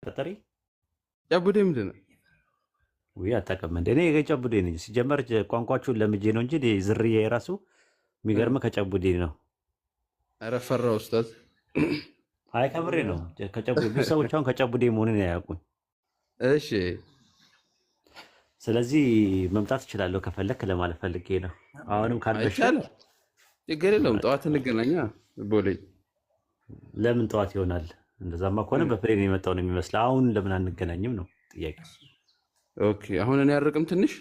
ተጠሪ ጨቡዴ ምንድን ነው? ወይ አታውቅም እንደ እኔ የጨቡዴ ነኝ። ሲጀመር ቋንቋችሁን ለምጄ ነው እንጂ ዝርያ የራሱ የሚገርም ከጨቡዴ ነው። ኧረ ፈራ ኡስታዝ። አይ ከምሬ ነው። ከጨቡዴ ብዙ ሰዎች አሁን ከጨቡዴ መሆንን ያውቁኝ። እሺ ስለዚህ መምጣት እችላለሁ ከፈለክ ለማለት ፈልጌ ነው። አሁንም ካልበሻ ችግር የለውም። ጠዋት እንገናኛ ቦሌ። ለምን ጠዋት ይሆናል? እንደዛማ ከሆነ በፕሌን የመጣው ነው የሚመስለው። አሁን ለምን አንገናኝም ነው ጥያቄ። ኦኬ አሁን እኔ አርቅም ትንሽ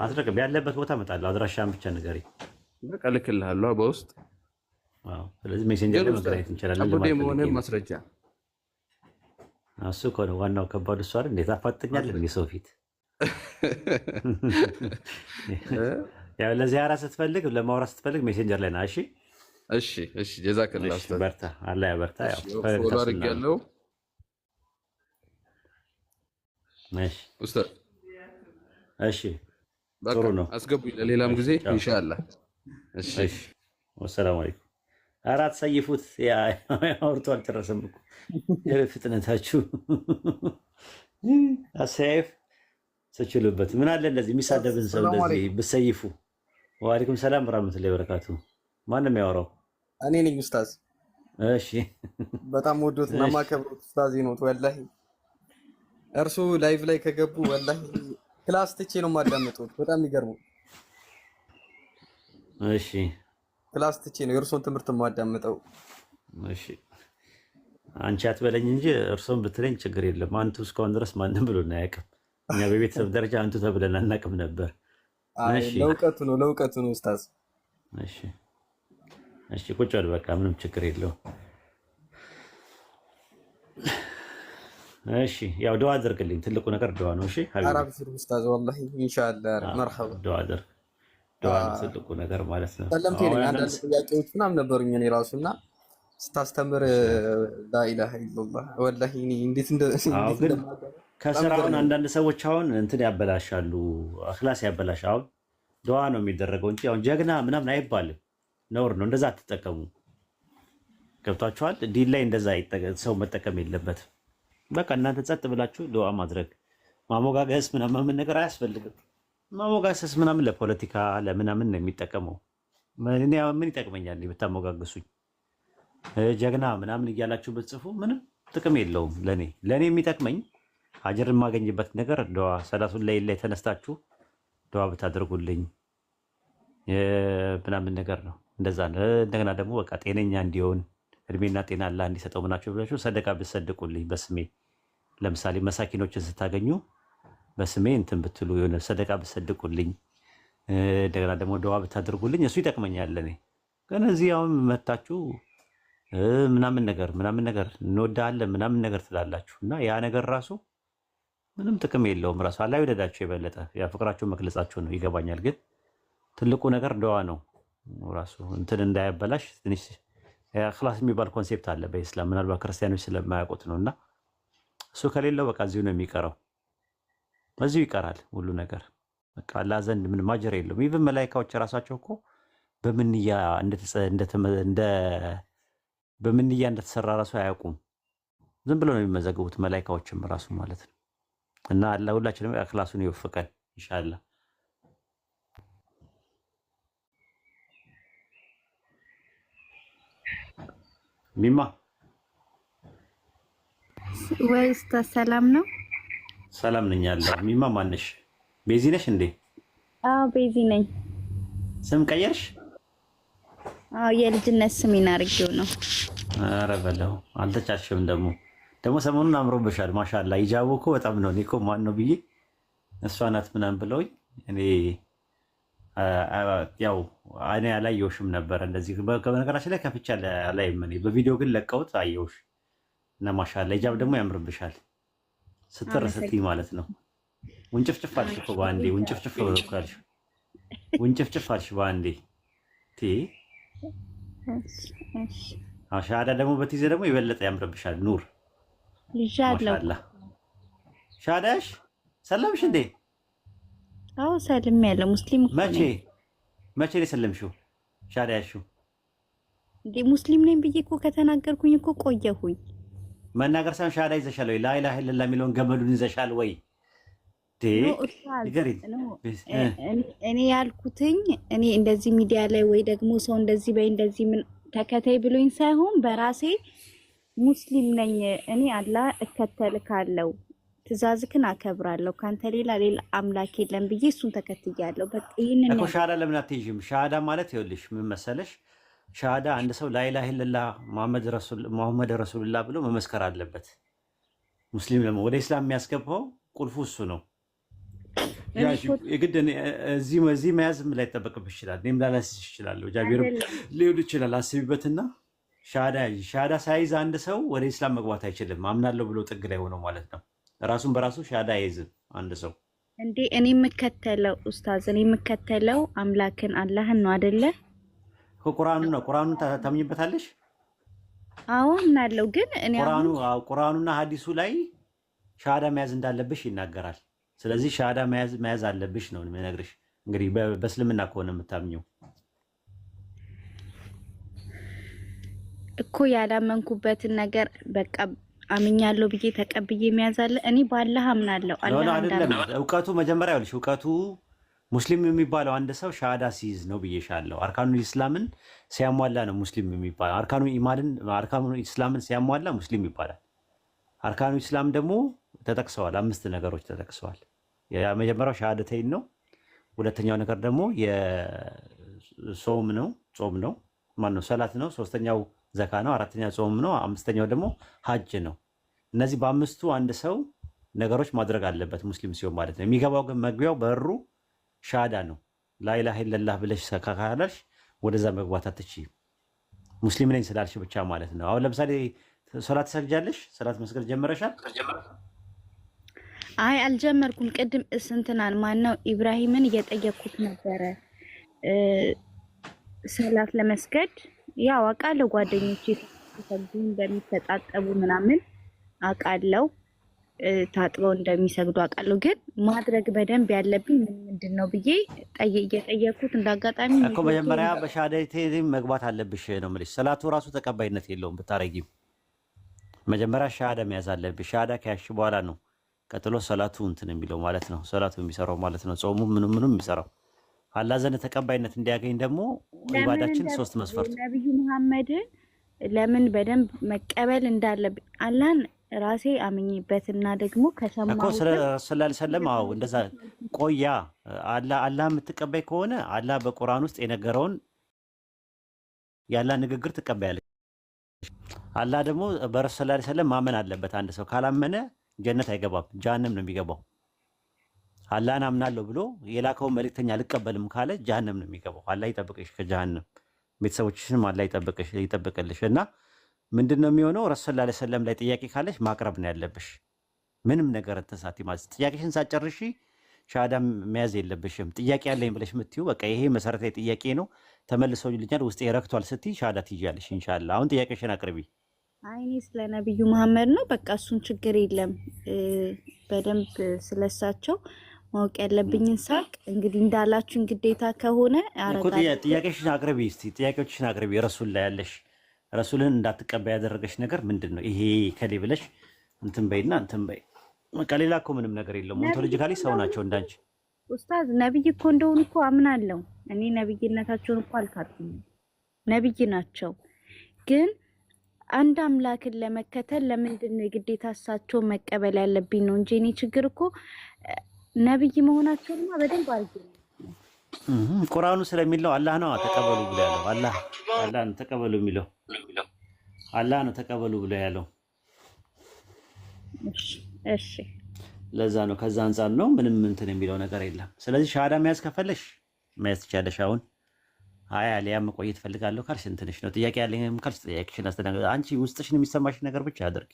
አትረቅም። ያለበት ቦታ እመጣለሁ። አድራሻህን ብቻ ንገረኝ። በቃ እልክልሃለሁ በውስጥ። ስለዚህ ሜሴንጀር ላይ መገናኘት እንችላለን። ጨቡዴ መሆንህን ማስረጃ እሱ ከሆነ ዋናው ከባድ እሱ አይደል? እንዴት አፋጥኛለን የሰው ፊት። ያው ለዚያራ ስትፈልግ ለማውራት ስትፈልግ ሜሴንጀር ላይ ና። እሺ እሺ እሺ። ጀዛከላህ ኡስታዝ። በርታ፣ አላህ ያበርታ። ያው ፎሎ አድርጌያለሁ ኡስታዝ። እሺ ጥሩ ነው። አስገቡኝ ለሌላም ጊዜ ኢንሻአላህ። እሺ ወሰላሙ አለይኩም። ኧረ አትሰይፉት። አውርቶ አልጨረሰም እኮ ፍጥነታችሁ። አሰይፍ ስችሉበት ምን አለ እንደዚህ የሚሳደብን ሰው እንደዚህ ብትሰይፉ። ወአለይኩም ሰላም ወራህመቱላሂ ወበረካቱ። ማንም ያወራው እኔ ነኝ ኡስታዝ። እሺ በጣም ወዶት እና ማከብሮት ኡስታዝ ነው ወላሂ። እርሱ ላይቭ ላይ ከገቡ ወላሂ ክላስ ትቼ ነው የማዳምጠው። በጣም የሚገርመው እሺ ክላስ ትቼ ነው የእርሶን ትምህርት የማዳምጠው። እሺ አንቺ አትበለኝ እንጂ እርሶን ብትለኝ ችግር የለም። አንቱ እስካሁን ድረስ ማንም ብሎን አያውቅም። እኛ በቤተሰብ ደረጃ አንቱ ተብለን አናውቅም ነበር። እሺ ለውቀቱ ነው ኡስታዝ። እሺ እሺ ቁጭ በል በቃ ምንም ችግር የለውም። እሺ ያው ዱዓ አድርግልኝ። ትልቁ ነገር ዱዓ ነው። እሺ ሀቢቢ አራብ ሲሩ ኡስታዝ ወላሂ ኢንሻአላህ መርሐባ። ዱዓ አድርግ። ዱዓ ነው ትልቁ ነገር ማለት ነው። ሰለምቴ ነኝ። አንዳንድ ጥያቄዎች ምናምን ነበሩኝ እኔ ራሱና ስታስተምር ላኢላሃ ኢላላህ ወላሂ እኔ እንዴት ከስራውን አንዳንድ ሰዎች አሁን እንትን ያበላሻሉ፣ አኽላስ ያበላሽ። አሁን ዱዓ ነው የሚደረገው እንጂ አሁን ጀግና ምናምን አይባልም። ነውር ነው። እንደዛ አትጠቀሙ። ገብቷችኋል? ዲን ላይ እንደዛ ሰው መጠቀም የለበትም። በቃ እናንተ ጸጥ ብላችሁ ዱዓ ማድረግ። ማሞጋገስ ምናምን ነገር አያስፈልግም። ማሞጋገስ ምናምን ለፖለቲካ ለምናምን ነው የሚጠቀመው። ምን ይጠቅመኛል ብታሞጋግሱኝ? ጀግና ምናምን እያላችሁ ብትጽፉ ምንም ጥቅም የለውም። ለኔ የሚጠቅመኝ አጅር የማገኝበት ነገር ዱዓ፣ ሰላቱን ላይ ተነስታችሁ ዱዓ ብታደርጉልኝ ምናምን ነገር ነው። እንደዛ ነው። እንደገና ደግሞ በቃ ጤነኛ እንዲሆን እድሜና ጤና አላህ እንዲሰጠው ምናችሁ ብላችሁ ሰደቃ ብትሰድቁልኝ በስሜ። ለምሳሌ መሳኪኖችን ስታገኙ በስሜ እንትን ብትሉ የሆነ ሰደቃ ብትሰድቁልኝ፣ እንደገና ደግሞ ዱዓ ብታደርጉልኝ እሱ ይጠቅመኛል ለኔ። ግን እዚህ አሁን መታችሁ ምናምን ነገር እንወዳለን ምናምን ነገር ትላላችሁ እና ያ ነገር ራሱ ምንም ጥቅም የለውም። ራሱ አላህ ይወደዳችሁ የበለጠ ያ ፍቅራችሁን መግለጻችሁ ነው። ይገባኛል። ግን ትልቁ ነገር ዱዓ ነው። ራሱ እንትን እንዳያበላሽ ትንሽ ኢኽላስ የሚባል ኮንሴፕት አለ በኢስላም። ምናልባት ክርስቲያኖች ስለማያውቁት ነው። እና እሱ ከሌለው በቃ እዚሁ ነው የሚቀረው። እዚሁ ይቀራል ሁሉ ነገር። በቃ አላህ ዘንድ ምን ማጀር የለውም። ኢቭን መላኢካዎች ራሳቸው እኮ በምንያ እንደተሰራ ራሱ አያውቁም። ዝም ብለው ነው የሚመዘገቡት መላኢካዎችም ራሱ ማለት ነው። እና አላህ ሁላችንም ኢኽላሱን ይወፍቀን ኢንሻአላህ። ሚማ ወይስ ሰላም ነው? ሰላም ነኝ አለሁ። ሚማ ማነሽ? ቤዚ ነሽ እንዴ? አዎ ቤዚ ነኝ። ስም ቀየርሽ? አዎ የልጅነት ስሜን አድርጌው ነው። ኧረ በለው አልተቻልሽም። ደግሞ ሰሞኑን አምሮብሻል ማሻአላ። ሂጃቡ እኮ በጣም ነው። እኔ እኮ ማን ነው ብዬ እሷ ናት ምናምን ብለውኝ እኔ ያው እኔ አላየሁሽም ነበር እንደዚህ። በነገራችን ላይ ከፍቼ አላይም እኔ። በቪዲዮ ግን ለቀውት አየሁሽ እና ማሻአላ ሂጃብ ደግሞ ያምርብሻል። ስትር ስትይ ማለት ነው። ውንጭፍጭፍ አልሽ እኮ በአንዴ። ውንጭፍጭፍ አልሽ በአንዴ። ሻሃዳ ደግሞ በትይዘ ደግሞ የበለጠ ያምርብሻል። ኑር ማሻአላ። ሻሃዳሽ ሰለምሽ እንዴ? አዎ ሰልም ያለ ሙስሊም እኮ ነኝ። መቼ ነው የሰለምሽው? ሻሃዳ ያልሽው እንዴ ሙስሊም ነኝ ብዬ እኮ ከተናገርኩኝ እኮ ቆየሁኝ። መናገር ሳይሆን ሻሃዳ ይዘሻል ወይ? ላኢላሃ ኢለላህ የሚለውን ገመዱን ይዘሻል ወይ? እኔ ያልኩትኝ እኔ እንደዚህ ሚዲያ ላይ ወይ ደግሞ ሰው እንደዚህ በይ እንደዚህ ምን ተከታይ ብሎኝ ሳይሆን በራሴ ሙስሊም ነኝ እኔ አላህ እከተልካለሁ፣ ትእዛዝክን አከብራለሁ፣ ካንተ ሌላ አምላክ የለም ብዬ እሱን ተከትያለሁ። በቃ ይሄንን እኮ ሻሃዳ ለምን አትይዥም? ሻሃዳ ማለት ይኸውልሽ ምን መሰለሽ፣ ሻሃዳ አንድ ሰው ላኢላሃ ኢለላህ ሙሐመድ ረሱሉላህ ብሎ መመስከር አለበት። ሙስሊም ደግሞ ወደ ኢስላም የሚያስገባው ቁልፉ እሱ ነው። የግድ እዚህ መያዝ ላይ ይጠበቅብሽ ይችላል። እኔም ላላስይዝ ይችላለሁ። ጃቢርም ሊሆን ይችላል። አስቢበትና ሻሃዳ ሳይዝ አንድ ሰው ወደ ኢስላም መግባት አይችልም። አምናለሁ ብሎ ጥግ ላይ ሆነው ማለት ነው። ራሱን በራሱ ሻሃዳ አይዝም አንድ ሰው። እንዴ እኔ የምከተለው ኡስታዝ፣ እኔ የምከተለው አምላክን አላህን ነው አይደለ? ቁርአኑን ነው። ቁርአኑን ታምኝበታለሽ? አዎ አምናለሁ። ግን እኔ ቁርአኑና ሐዲሱ ላይ ሻሃዳ መያዝ እንዳለብሽ ይናገራል። ስለዚህ ሻሃዳ መያዝ አለብሽ ነው የምነግርሽ። እንግዲህ በእስልምና ከሆነ የምታምኘው እኮ ያላመንኩበትን ነገር በቃ አምኛለሁ ብዬ ተቀብዬ መያዝ አለ። እኔ በአላህ አምናለሁ። አላህ አይደለም እውቀቱ መጀመሪያ ይኸውልሽ፣ እውቀቱ ሙስሊም የሚባለው አንድ ሰው ሻሃዳ ሲይዝ ነው ብዬሻለሁ። አርካኑ ኢስላምን ሲያሟላ ነው ሙስሊም የሚባለው። አርካኑ ኢስላምን ሲያሟላ ሙስሊም ይባላል። አርካኑ ኢስላም ደግሞ ተጠቅሰዋል። 5 ነገሮች ተጠቅሰዋል። የመጀመሪያው ሻሃደተይን ነው። ሁለተኛው ነገር ደግሞ የጾም ነው፣ ማነው ሰላት ነው። ሶስተኛው ዘካ ነው። አራተኛው ጾም ነው። አምስተኛው ደግሞ ሀጅ ነው። እነዚህ በ5ቱ አንድ ሰው ነገሮች ማድረግ አለበት ሙስሊም ሲሆን ማለት ነው። የሚገባው ግን መግቢያው በሩ ሻሃዳ ነው። ላኢላሃ ኢለላህ ብለሽ ካላልሽ ወደዛ መግባት አትችይም። ሙስሊም ነኝ ስላልሽ ብቻ ማለት ነው። አሁን ለምሳሌ ሶላት ትሰግጃለሽ? ሶላት መስገድ ጀመረሻል? አይ አልጀመርኩም። ቅድም ስንትናን ማነው ኢብራሂምን እየጠየቅኩት ነበረ ሰላት ለመስገድ። ያው አውቃለሁ ጓደኞቼ ሲሰግዱ እንደሚተጣጠቡ ምናምን አውቃለሁ፣ ታጥበው እንደሚሰግዱ አውቃለሁ። ግን ማድረግ በደንብ ያለብኝ ምንድን ነው ብዬ እየጠየቅኩት እንዳጋጣሚ እኮ መጀመሪያ በሻሃደተይን መግባት አለብሽ ነው የምልሽ። ሰላቱ ራሱ ተቀባይነት የለውም ብታረጊም። መጀመሪያ ሻሃዳ መያዝ አለብሽ። ሻሃዳ ከያዝሽ በኋላ ነው ቀጥሎ ሰላቱ እንትን የሚለው ማለት ነው። ሰላቱ የሚሰራው ማለት ነው። ጾሙ ምንም የሚሰራው አላህ ዘንድ ተቀባይነት እንዲያገኝ ደግሞ ኢባዳችን 3 መስፈርት ነብዩ መሐመድን ለምን በደንብ መቀበል እንዳለብኝ አላህን ራሴ አምኝበትና ደግሞ ከሰማሁ እኮ ሰለላሁ ዐለይሂ አዎ እንደዛ ቆያ አላህ የምትቀበይ ከሆነ አላህ በቁርአን ውስጥ የነገረውን ያላ ንግግር ትቀበያለሽ። አላህ ደግሞ በረሱል ሰለላሁ ዐለይሂ ወሰለም ማመን አለበት። አንድ ሰው ካላመነ ጀነት አይገባም፣ ጀሃነም ነው የሚገባው። አላህን አምናለሁ ብሎ የላከውን መልእክተኛ አልቀበልም ካለ ጀሃነም ነው የሚገባው። አላህ ይጠብቅሽ ከጀሃነም፣ ቤተሰቦችሽንም አላህ ይጠብቅልሽ። እና ምንድነው የሚሆነው? ረሱል ሰለላሁ ዐለይሂ ወሰለም ላይ ጥያቄ ካለሽ ማቅረብ ነው ያለብሽ። ምንም ነገር ተሳቲ ማለት ጥያቄሽን ሳጨርሺ ሻሃዳ መያዝ የለብሽም። ጥያቄ ያለኝ ብለሽ የምትይው በቃ ይሄ መሰረታዊ ጥያቄ ነው ተመልሶልኛል፣ ውስጤ ረክቷል ስትይ ሻሃዳ ትይዣለሽ ኢንሻአላህ። አሁን ጥያቄሽን አቅርቢ። አይኔ ስለ ነብዩ መሐመድ ነው በቃ እሱን ችግር የለም። በደንብ ስለሳቸው ማወቅ ያለብኝን ሳቅ እንግዲህ እንዳላችሁን ግዴታ ከሆነ አረጋግጥ። ጥያቄሽን አቅርቢ እስቲ፣ ጥያቄዎችሽን አቅርቢ። ረሱል ላይ ያለሽ ረሱልን እንዳትቀበይ ያደረገሽ ነገር ምንድነው? ይሄ ከሌ ብለሽ እንትን በይና እንትን በይ። በቃ ሌላ እኮ ምንም ነገር የለውም። ኦንቶሎጂካሊ ሰው ናቸው እንዳንቺ። ኡስታዝ ነብይ እኮ እንደሆኑ እኮ አምናለሁ እኔ። ነብይነታቸውን እኮ አልካድኩም፣ ነብይ ናቸው። ግን አንድ አምላክን ለመከተል ለምንድን ነው የግዴታ እሳቸው መቀበል ያለብኝ ነው እንጂ እኔ ችግር እኮ ነብይ መሆናቸውማ በደንብ አድርጌ ቁርአኑ ስለሚለው አላህ ነው ተቀበሉ ብሎ ያለው። አላህ ነው ተቀበሉ የሚለው አላህ ነው ተቀበሉ ብሎ ያለው። እሺ ለዛ ነው። ከዛ አንፃር ነው ምንም እንትን የሚለው ነገር የለም። ስለዚህ ሻሃዳ መያዝ ከፈለሽ መያዝ ትቻለሽ። አሁን አይ አሊያ መቆየት ፈልጋለሁ ካልሽ እንትንሽ ነው። ጥያቄ ያለኝም ካልሽ ጥያቄሽን አስተናግድ። አንቺ ውስጥሽን የሚሰማሽ ነገር ብቻ አድርጊ።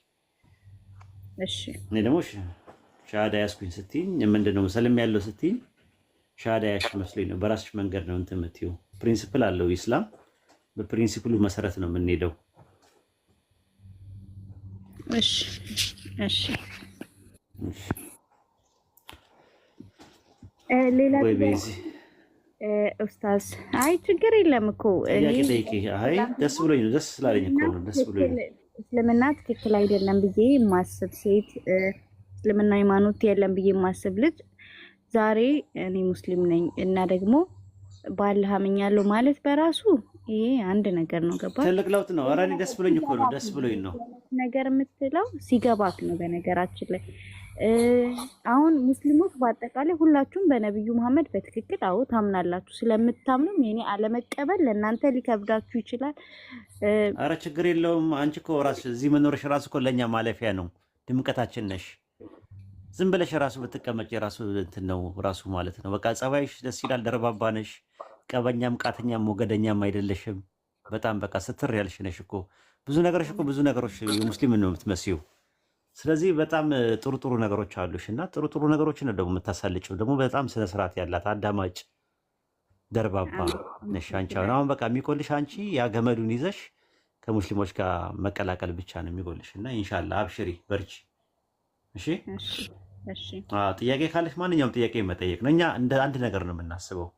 እሺ እኔ ደግሞ ሻሃዳ ያዝኩኝ ስትይኝ ምንድነው ሰለም ያለው ስትይኝ ሻሃዳ ያዝሽ መስሎኝ ነው። በራስሽ መንገድ ነው እንትን የምትይው። ፕሪንሲፕል አለው ኢስላም። በፕሪንሲፕሉ መሰረት ነው የምንሄደው። እሺ እሺ ሌላ ኡስታዝ አይ ችግር የለም እኮ አይ ደስ ብሎኝ ነው። ደስ ስላለኝ እኮ ነው። ደስ ብሎኝ እስልምና ትክክል አይደለም ብዬ የማስብ ሴት እስልምና ሃይማኖት የለም ብዬ የማስብ ልጅ ዛሬ እኔ ሙስሊም ነኝ እና ደግሞ ባላህ አምኛለሁ ማለት በራሱ ይሄ አንድ ነገር ነው። ገባ? ትልቅ ለውጥ ነው። ኧረ እኔ ደስ ብሎኝ እኮ ነው፣ ደስ ብሎኝ ነው ነገር የምትለው ሲገባክ ነው። በነገራችን ላይ አሁን ሙስሊሞች በአጠቃላይ ሁላችሁም በነብዩ መሐመድ በትክክል አዎ ታምናላችሁ። ስለምታምኑም የኔ አለመቀበል ለእናንተ ሊከብዳችሁ ይችላል። ኧረ ችግር የለውም። አንቺ እኮ ራስሽ እዚህ መኖርሽ ራሱ እኮ ለእኛ ማለፊያ ነው፣ ድምቀታችን ነሽ። ዝም ብለሽ ራሱ ብትቀመጭ ራሱ እንትን ነው ራሱ ማለት ነው። በቃ ጸባይሽ ደስ ይላል፣ ደረባባ ነሽ፣ ቀበኛም ቃተኛም ሞገደኛም አይደለሽም። በጣም በቃ ስትር ያልሽ ነሽ እኮ ብዙ ነገሮች የሙስሊም ነው የምትመስዩ። ስለዚህ በጣም ጥሩ ጥሩ ነገሮች አሉሽ እና ጥሩ ጥሩ ነገሮችን ነው ደግሞ የምታሳልጭው። ደግሞ በጣም ስነ ስርዓት ያላት አዳማጭ ደርባባ ነሽ አንቺ። አሁን በቃ የሚቆልሽ አንቺ ያገመዱን ይዘሽ ከሙስሊሞች ጋር መቀላቀል ብቻ ነው የሚጎልሽ እና ኢንሻላህ አብሽሪ፣ በርቺ። እሺ ጥያቄ ካለሽ ማንኛውም ጥያቄ መጠየቅ ነው። እኛ እንደ አንድ ነገር ነው የምናስበው።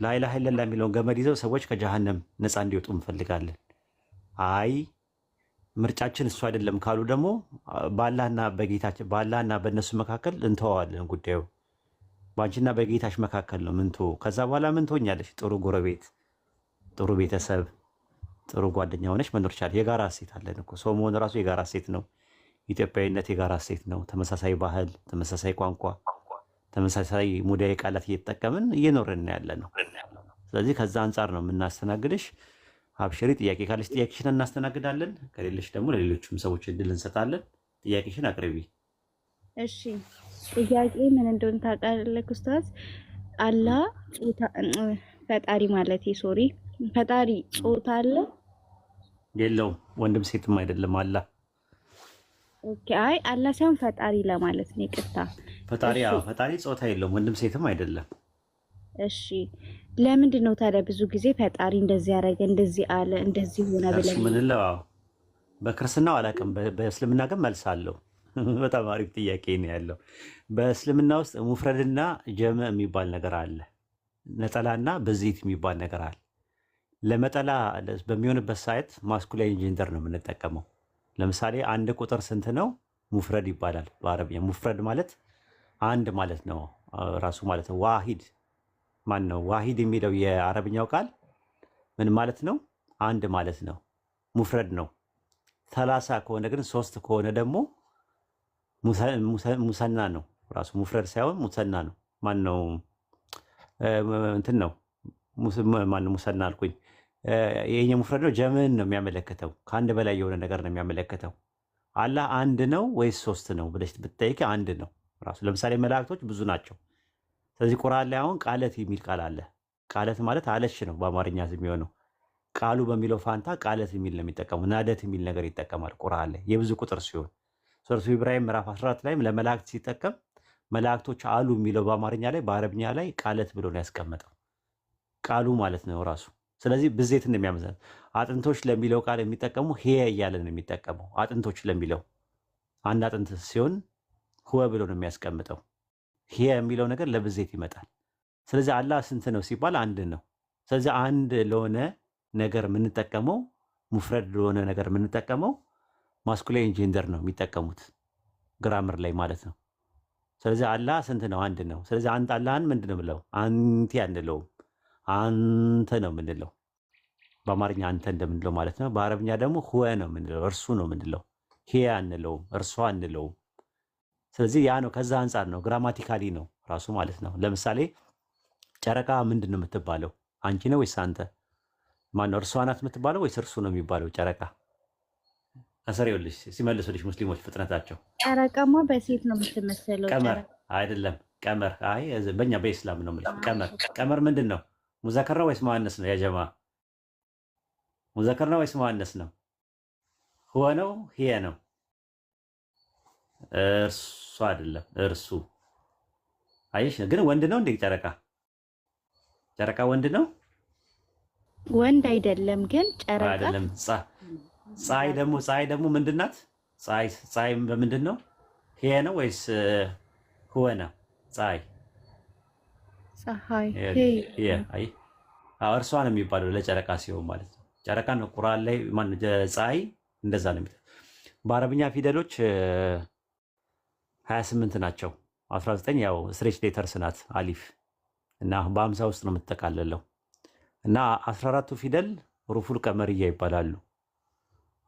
ላኢላሃ ኢለላህ የሚለውን ገመድ ይዘው ሰዎች ከጀሃነም ነፃ እንዲወጡ እንፈልጋለን። አይ ምርጫችን እሱ አይደለም ካሉ ደግሞ በአላህና በእነሱ መካከል እንተዋዋለን ጉዳዩ። በአንቺና በጌታሽ መካከል ነው ምንቶ። ከዛ በኋላ ምን ትሆኛለሽ? ጥሩ ጎረቤት፣ ጥሩ ቤተሰብ፣ ጥሩ ጓደኛ ሆነች መኖር ይቻላል። የጋራ እሴት አለን እኮ ሰው መሆን ራሱ የጋራ እሴት ነው። ኢትዮጵያዊነት የጋራ እሴት ነው። ተመሳሳይ ባህል፣ ተመሳሳይ ቋንቋ፣ ተመሳሳይ ሙዳየ ቃላት እየተጠቀምን እየኖርን ያለ ነው። ስለዚህ ከዛ አንጻር ነው የምናስተናግድሽ። አብሽሪ። ጥያቄ ካለሽ ጥያቄሽን እናስተናግዳለን። ከሌለሽ ደግሞ ለሌሎችም ሰዎች እድል እንሰጣለን። ጥያቄሽን አቅርቢ። እሺ፣ ጥያቄ ምን እንደሆነ ታውቃለህ ኡስታዝ? አላህ ፈጣሪ ማለት ሶሪ፣ ፈጣሪ ጾታ አለ የለውም? ወንድም ሴትም አይደለም አላህ። ኦኬ፣ አይ አላህ ሳይሆን ፈጣሪ ለማለት ነው። ይቅርታ፣ ፈጣሪ ጾታ የለውም፣ ወንድም ሴትም አይደለም። እሺ፣ ለምንድን ነው ታዲያ ብዙ ጊዜ ፈጣሪ እንደዚህ ያደረገ እንደዚህ አለ እንደዚህ ሆነ ብለን ምንለው? በክርስትናው አላውቅም፣ በእስልምና ግን መልስ አለው። በጣም አሪፍ ጥያቄ ነው ያለው። በእስልምና ውስጥ ሙፍረድና ጀመ የሚባል ነገር አለ። ነጠላና በዚት የሚባል ነገር አለ። ለመጠላ በሚሆንበት ሳይት ማስኩላይን ጀንደር ነው የምንጠቀመው። ለምሳሌ አንድ ቁጥር ስንት ነው? ሙፍረድ ይባላል በአረብኛ። ሙፍረድ ማለት አንድ ማለት ነው ራሱ ማለት ነው። ዋሂድ ማን ነው? ዋሂድ የሚለው የአረብኛው ቃል ምን ማለት ነው? አንድ ማለት ነው። ሙፍረድ ነው። 30 ከሆነ ግን 3 ከሆነ ደግሞ ሙሰና ነው ራሱ። ሙፍረድ ሳይሆን ሙሰና ነው። ማን ነው እንትን ነው ማን ነው ሙሰና አልኩኝ። ይሄ ሙፍረድ ነው። ጀምን ነው የሚያመለክተው። ከአንድ በላይ የሆነ ነገር ነው የሚያመለክተው። አላህ አንድ ነው ወይስ 3 ነው ብለሽ ብትጠይቂ አንድ ነው ራሱ። ለምሳሌ መላእክቶች ብዙ ናቸው። ስለዚህ ቁርአን ላይ አሁን ቃለት የሚል ቃል አለ። ቃለት ማለት አለሽ ነው በአማርኛ የሚሆነው። ቃሉ በሚለው ፋንታ ቃለት የሚል ነው የሚጠቀሙ። ናደት የሚል ነገር ይጠቀማል ቁርአን ላይ የብዙ ቁጥር ሲሆን ሱረቱ ኢብራሂም ምዕራፍ 14 ላይም ለመላእክት ሲጠቀም መላእክቶች አሉ የሚለው በአማርኛ ላይ በአረብኛ ላይ ቃለት ብሎ ነው ያስቀመጠው። ቃሉ ማለት ነው ራሱ። ስለዚህ ብዜት እንደሚያመዛዝ አጥንቶች ለሚለው ቃል የሚጠቀሙ ሄየ እያለ ነው የሚጠቀመው። አጥንቶች ለሚለው አንድ አጥንት ሲሆን ሁወ ብሎ ነው የሚያስቀምጠው። ሄየ የሚለው ነገር ለብዜት ይመጣል። ስለዚህ አላህ ስንት ነው ሲባል አንድ ነው። ስለዚህ አንድ ለሆነ ነገር የምንጠቀመው ሙፍረድ ለሆነ ነገር የምንጠቀመው ማስኩላይን ጀንደር ነው የሚጠቀሙት ግራመር ላይ ማለት ነው። ስለዚህ አላህ ስንት ነው? አንድ ነው። ስለዚህ አንተ አላህን ምንድን ነው የምንለው? አንቲ አንለውም፣ አንተ ነው የምንለው። በአማርኛ አንተ እንደምንለው ማለት ነው። በአረብኛ ደግሞ ሁወ ነው የምንለው፣ እርሱ ነው የምንለው። ሄ አንለውም፣ እርሷ አንለውም። ስለዚህ ያ ነው። ከዛ አንጻር ነው ግራማቲካሊ ነው ራሱ ማለት ነው። ለምሳሌ ጨረቃ ምንድን ነው የምትባለው? አንቺ ነው ወይስ አንተ? ማነው? እርሷ ናት የምትባለው ወይስ እርሱ ነው የሚባለው? ጨረቃ አሰሪውልሽ ሲመልሱልሽ ሙስሊሞች ፍጥነታቸው ጨረቃማ በሴት ነው የምትመሰለው። ቀመር አይደለም። ቀመር አይ በእኛ በኢስላም ነው የምልሽ። ቀመር ምንድን ነው? ሙዘከር ነው ወይስ መዋነስ ነው? ያጀማ ሙዘከር ነው ወይስ መዋነስ ነው? ሁወ ነው ሂየ ነው? እርሱ አይደለም፣ እርሱ። አይሽ ግን ወንድ ነው እንዴ? ጨረቃ ወንድ ነው? ወንድ አይደለም ግን ጨረቃ አይደለም። ፀሐይ ደግሞ ምንድናት? ፀሐይ በምንድን ነው? ሄ ነው ወይስ ሁወ ነው? ፀሐይ እርሷ ነው የሚባለው ለጨረቃ ሲሆን ማለት ነው። ጨረቃ ነው ቁርአን ላይ ፀሐይ እንደዛ ነው። በአረብኛ ፊደሎች 28 ናቸው። 19 ያው ስትሬች ሌተርስ ናት አሊፍ እና በ50 ውስጥ ነው የምትጠቃለለው እና 14ቱ ፊደል ሩፉል ቀመርያ ይባላሉ።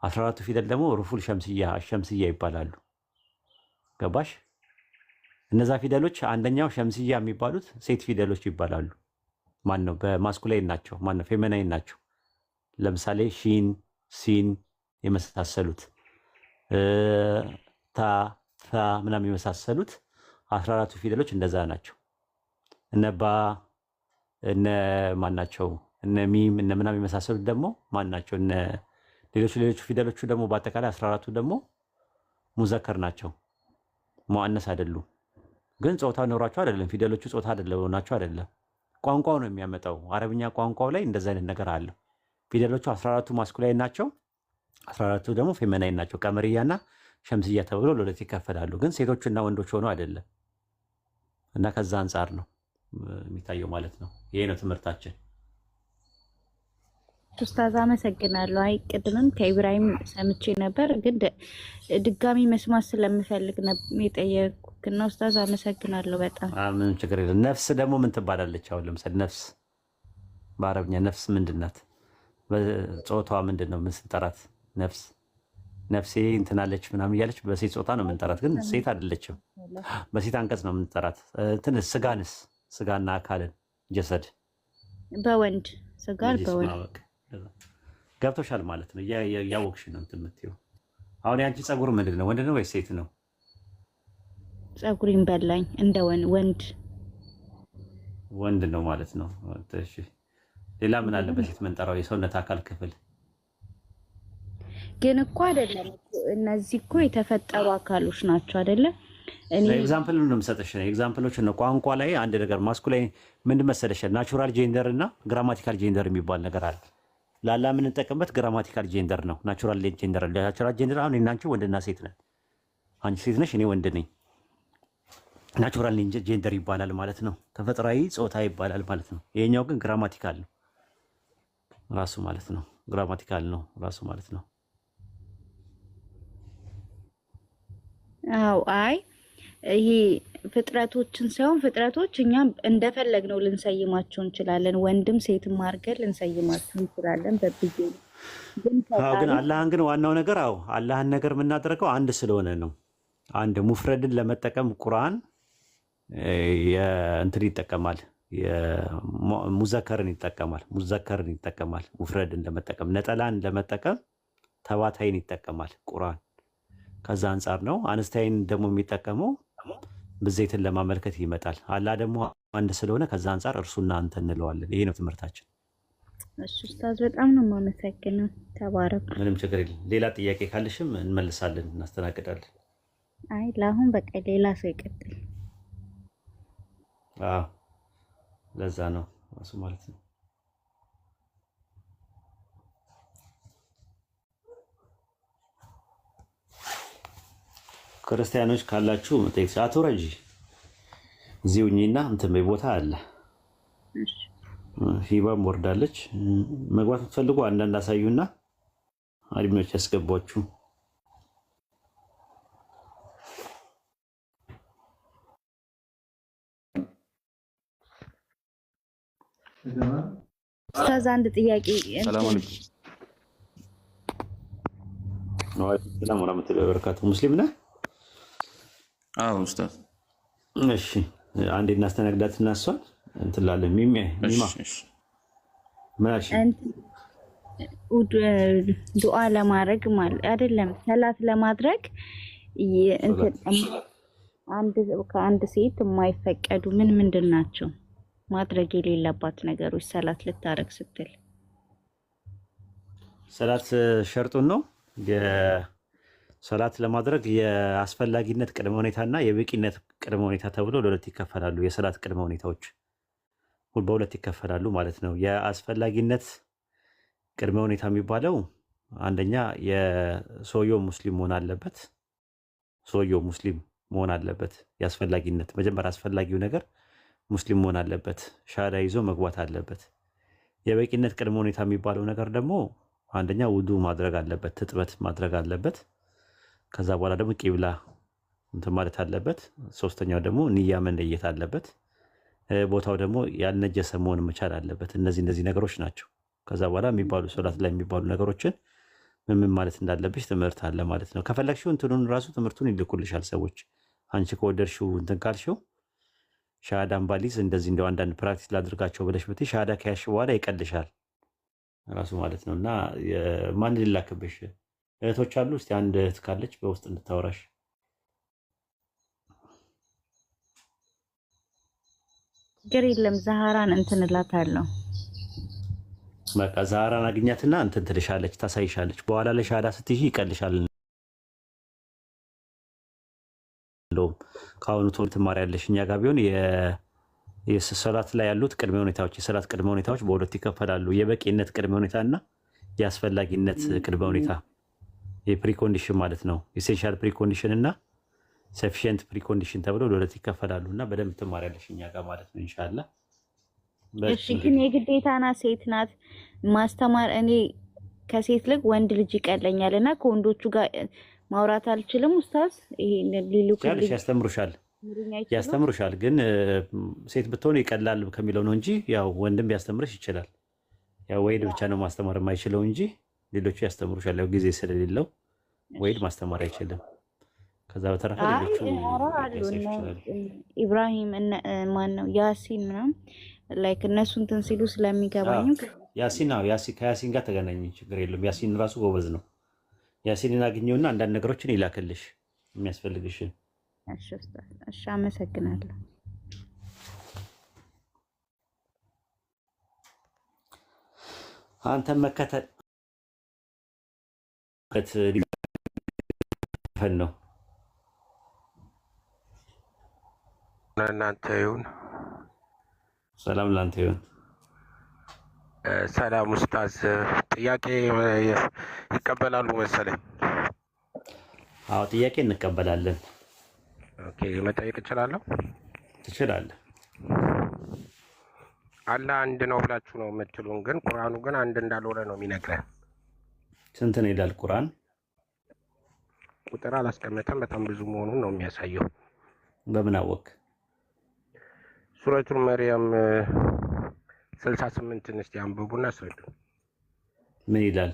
14ቱ ፊደል ደግሞ ሩፉል ሸምስያ ይባላሉ። ገባሽ? እነዛ ፊደሎች አንደኛው ሸምስያ የሚባሉት ሴት ፊደሎች ይባላሉ። ማን ነው በማስኩላይን ናቸው፣ ማን ነው ፌሚናይን ናቸው። ለምሳሌ ሺን፣ ሲን የመሳሰሉት ታ፣ ታ ምናምን የመሳሰሉት 14ቱ ፊደሎች እንደዛ ናቸው። እነ ባ እነ ማን ናቸው? እነ ሚም እነ ምናምን የመሳሰሉት ደግሞ ማን ናቸው? እነ ሌሎቹ ፊደሎቹ ደግሞ በአጠቃላይ 14ቱ ደግሞ ሙዘከር ናቸው፣ ሙአነስ አይደሉም። ግን ጾታ ኖሯቸው አይደለም፣ ፊደሎቹ ጾታ ናቸው አይደለም። ቋንቋው ነው የሚያመጣው። አረብኛ ቋንቋው ላይ እንደዛ አይነት ነገር አለው። ፊደሎቹ 14ቱ ማስኩላይን ናቸው፣ 14ቱ ደግሞ ፌሚናይን ናቸው። ቀመርያና ሸምስያ ተብሎ ለሁለት ይከፈላሉ። ግን ሴቶችና ወንዶች ሆኖ አይደለም እና ከዛ አንጻር ነው የሚታየው ማለት ነው። ይሄ ነው ትምህርታችን። ኡስታዝ አመሰግናለሁ። አይ ቅድምም ከኢብራሂም ሰምቼ ነበር፣ ግን ድጋሚ መስማት ስለምፈልግ ነው የጠየኩትና ኡስታዝ አመሰግናለሁ በጣም። ምንም ችግር የለም። ነፍስ ደግሞ ምን ትባላለች? አሁን ለምሳሌ ነፍስ በአረብኛ ነፍስ ምንድን ናት? ጾታዋ ምንድን ነው? ምን ስንጠራት? ነፍስ ነፍሴ እንትናለች ምናምን እያለች በሴት ጾታ ነው የምንጠራት፣ ግን ሴት አይደለችም። በሴት አንቀጽ ነው የምንጠራት። ስጋንስ ስጋና አካልን ጀሰድ በወንድ ስጋር በወንድ ገብቶሻል ማለት ነው። እያወቅሽ ነው እንትን የምትይው። አሁን የአንቺ ፀጉር ምንድን ነው? ወንድ ነው ወይስ ሴት ነው? ፀጉሬን በላኝ እንደ ወንድ ነው ማለት ነው። እሺ ሌላ ምን አለ በሴት መንጠራው የሰውነት አካል ክፍል? ግን እኮ አይደለም እነዚህ እኮ የተፈጠሩ አካሎች ናቸው አይደለ? ኤግዛምፕል ነው የምሰጥሽ። ኤግዛምፕሎች ነው። ቋንቋ ላይ አንድ ነገር ማስኩላይን ምንድን መሰለሽ ናቹራል ጄንደር እና ግራማቲካል ጄንደር የሚባል ነገር አለ። ላላ የምንጠቀምበት ግራማቲካል ጄንደር ነው። ናቹራል ጄንደር አሁን እኔና አንቺ ወንድና ሴት ነን። አንቺ ሴት ነሽ፣ እኔ ወንድ ነኝ። ናቹራል ጄንደር ይባላል ማለት ነው። ተፈጥሯዊ ጾታ ይባላል ማለት ነው። ይሄኛው ግን ግራማቲካል ነው ራሱ ማለት ነው። ግራማቲካል ነው ራሱ ማለት ነው። አው አይ ይሄ ፍጥረቶችን ሳይሆን ፍጥረቶች እኛም እንደፈለግነው ልንሰይማቸው እንችላለን። ወንድም ሴትም አድርገን ልንሰይማቸው እንችላለን። ግን አላህን ግን ዋናው ነገር አላህን ነገር የምናደርገው አንድ ስለሆነ ነው። አንድ ሙፍረድን ለመጠቀም ቁርአን እንትን ይጠቀማል፣ ሙዘከርን ይጠቀማል። ሙፍረድን ለመጠቀም ነጠላን ለመጠቀም ተባታይን ይጠቀማል ቁርአን። ከዛ አንጻር ነው። አንስታይን ደግሞ የሚጠቀመው ብዜትን ለማመልከት ይመጣል። አላህ ደግሞ አንድ ስለሆነ ከዛ አንጻር እርሱና አንተ እንለዋለን። ይሄ ነው ትምህርታችን። እሺ ኡስታዝ በጣም ነው የማመሰግነው። ተባረኩ። ምንም ችግር የለም። ሌላ ጥያቄ ካለሽም እንመልሳለን፣ እናስተናግዳለን። አይ ለአሁን በቃ ሌላ ሰው ይቀጥል። ለዛ ነው እሱ ማለት ነው። ክርስቲያኖች ካላችሁ መጠየቅ አቶ ረጂ እዚህ ሁኚና እንትን በይ ቦታ አለ። ሂባም ወርዳለች። መግባት የምትፈልጉ አንዳንድ አሳዩና አድሚኖች ያስገቧችሁ። ኡስታዝ አንድ ጥያቄ። ሰላም አለይኩም። ሰላም ወራህመቱላሂ ወበረካቱ። ሙስሊም ነህ? አዎ ኡስታዝ። እሺ አንዴ እናስተናግዳት እና እሷን እንትን ላለን ሚማ ማሽ ዱዓ ለማድረግ ማለት አይደለም፣ ሰላት ለማድረግ ከአንድ ሴት የማይፈቀዱ ምንድን ናቸው? ማድረግ የሌለባት ነገሮች ሰላት ልታረግ ስትል። ሰላት ሸርጡን ነው ሰላት ለማድረግ የአስፈላጊነት ቅድመ ሁኔታና የበቂነት ቅድመ ሁኔታ ተብሎ ለሁለት ይከፈላሉ። የሰላት ቅድመ ሁኔታዎች በሁለት ይከፈላሉ ማለት ነው። የአስፈላጊነት ቅድመ ሁኔታ የሚባለው አንደኛ የሰውየው ሙስሊም መሆን አለበት። ሰውየው ሙስሊም መሆን አለበት። የአስፈላጊነት መጀመሪያ አስፈላጊው ነገር ሙስሊም መሆን አለበት። ሻሃዳ ይዞ መግባት አለበት። የበቂነት ቅድመ ሁኔታ የሚባለው ነገር ደግሞ አንደኛ ውዱ ማድረግ አለበት፣ ትጥበት ማድረግ አለበት። ከዛ በኋላ ደግሞ ቂብላ እንትን ማለት አለበት። ሶስተኛው ደግሞ ንያ መነየት አለበት። ቦታው ደግሞ ያልነጀሰ መሆን መቻል አለበት። እነዚህ ነገሮች ናቸው። ከዛ በኋላ የሚባሉ ሶላት ላይ የሚባሉ ነገሮችን ምን ማለት እንዳለብሽ ትምህርት አለ ማለት ነው። ከፈለግሽው እንትኑን ራሱ ትምህርቱን ይልኩልሻል ሰዎች። አንቺ ከወደድሽው እንትን ካልሽው ሻሃዳን ባሊዝ እንደዚህ እንደው አንዳንድ ፕራክቲስ ላድርጋቸው ብለሽ ብትይ ሻሃዳ ከያሽ በኋላ ይቀልሻል ራሱ ማለት ነው። እና ማን ሊላክብሽ? እህቶች አሉ? እስቲ አንድ እህት ካለች በውስጥ እንድታወራሽ። ችግር የለም። ዛህራን እንትን እላታለሁ። በቃ ዛህራን አግኛትና እንትን ትልሻለች፣ ታሳይሻለች። በኋላ ላይ ሻሃዳ ስትይዥ ይቀልሻል። እንደውም ከአሁኑ ቶሎ ትማሪያለሽ። እኛ ጋር ቢሆን የሰላት ላይ ያሉት ቅድመ ሁኔታዎች፣ የሰላት ቅድመ ሁኔታዎች በሁለት ይከፈላሉ። የበቂነት ቅድመ ሁኔታ እና የአስፈላጊነት ቅድመ ሁኔታ፣ የፕሪኮንዲሽን ማለት ነው። ኢሴንሻል ፕሪኮንዲሽን እና ሰፊሽንት ፕሪኮንዲሽን ተብሎ ለሁለት ይከፈላሉ። እና በደንብ ትማሪያለሽ እኛ ጋር ማለት ነው ኢንሻአላህ። እሺ፣ ግን የግዴታ ናት ሴት ናት ማስተማር? እኔ ከሴት ልጅ ወንድ ልጅ ይቀለኛል እና ከወንዶቹ ጋር ማውራት አልችልም ኡስታዝ? ይሄ ሊሉክልኝ ያስተምሩሻል። ግን ሴት ብትሆን ይቀላል ከሚለው ነው እንጂ ያው ወንድም ቢያስተምርሽ ይችላል። ያው ወይድ ብቻ ነው ማስተማር የማይችለው እንጂ ሌሎቹ ያስተምሩሻል። ያው ጊዜ ስለሌለው ወይድ ማስተማር አይችልም። ከዛ በተረፈ ሌሎቹ ኢብራሂም ማን ነው ያሲን ምናምን ላይክ እነሱ እንትን ሲሉ ስለሚገባኝ ያሲን ከያሲን ጋር ተገናኝ፣ ችግር የለም። ያሲን ራሱ ጎበዝ ነው። ያሲንን አግኘውና አንዳንድ ነገሮችን ይላክልሽ የሚያስፈልግሽን። እሺ፣ አመሰግናለሁ። አንተን መከተል ነው። እናንተ ይሁን። ሰላም ላንተ ይሁን። ሰላም ኡስታዝ፣ ጥያቄ ይቀበላሉ መሰለኝ? አዎ ጥያቄ እንቀበላለን። ኦኬ፣ መጠየቅ እችላለሁ? ትችላለህ። አላህ አንድ ነው ብላችሁ ነው የምትሉን፣ ግን ቁርአኑ ግን አንድ እንዳልሆነ ነው የሚነግረን። ስንት ነው ይላል ቁርአን? ቁጥር አላስቀመጠም፣ በጣም ብዙ መሆኑን ነው የሚያሳየው። በምን አወቅ? ሱረቱል መርየም 68 እስቲ አንብቡና አስረዱ። ምን ይላል?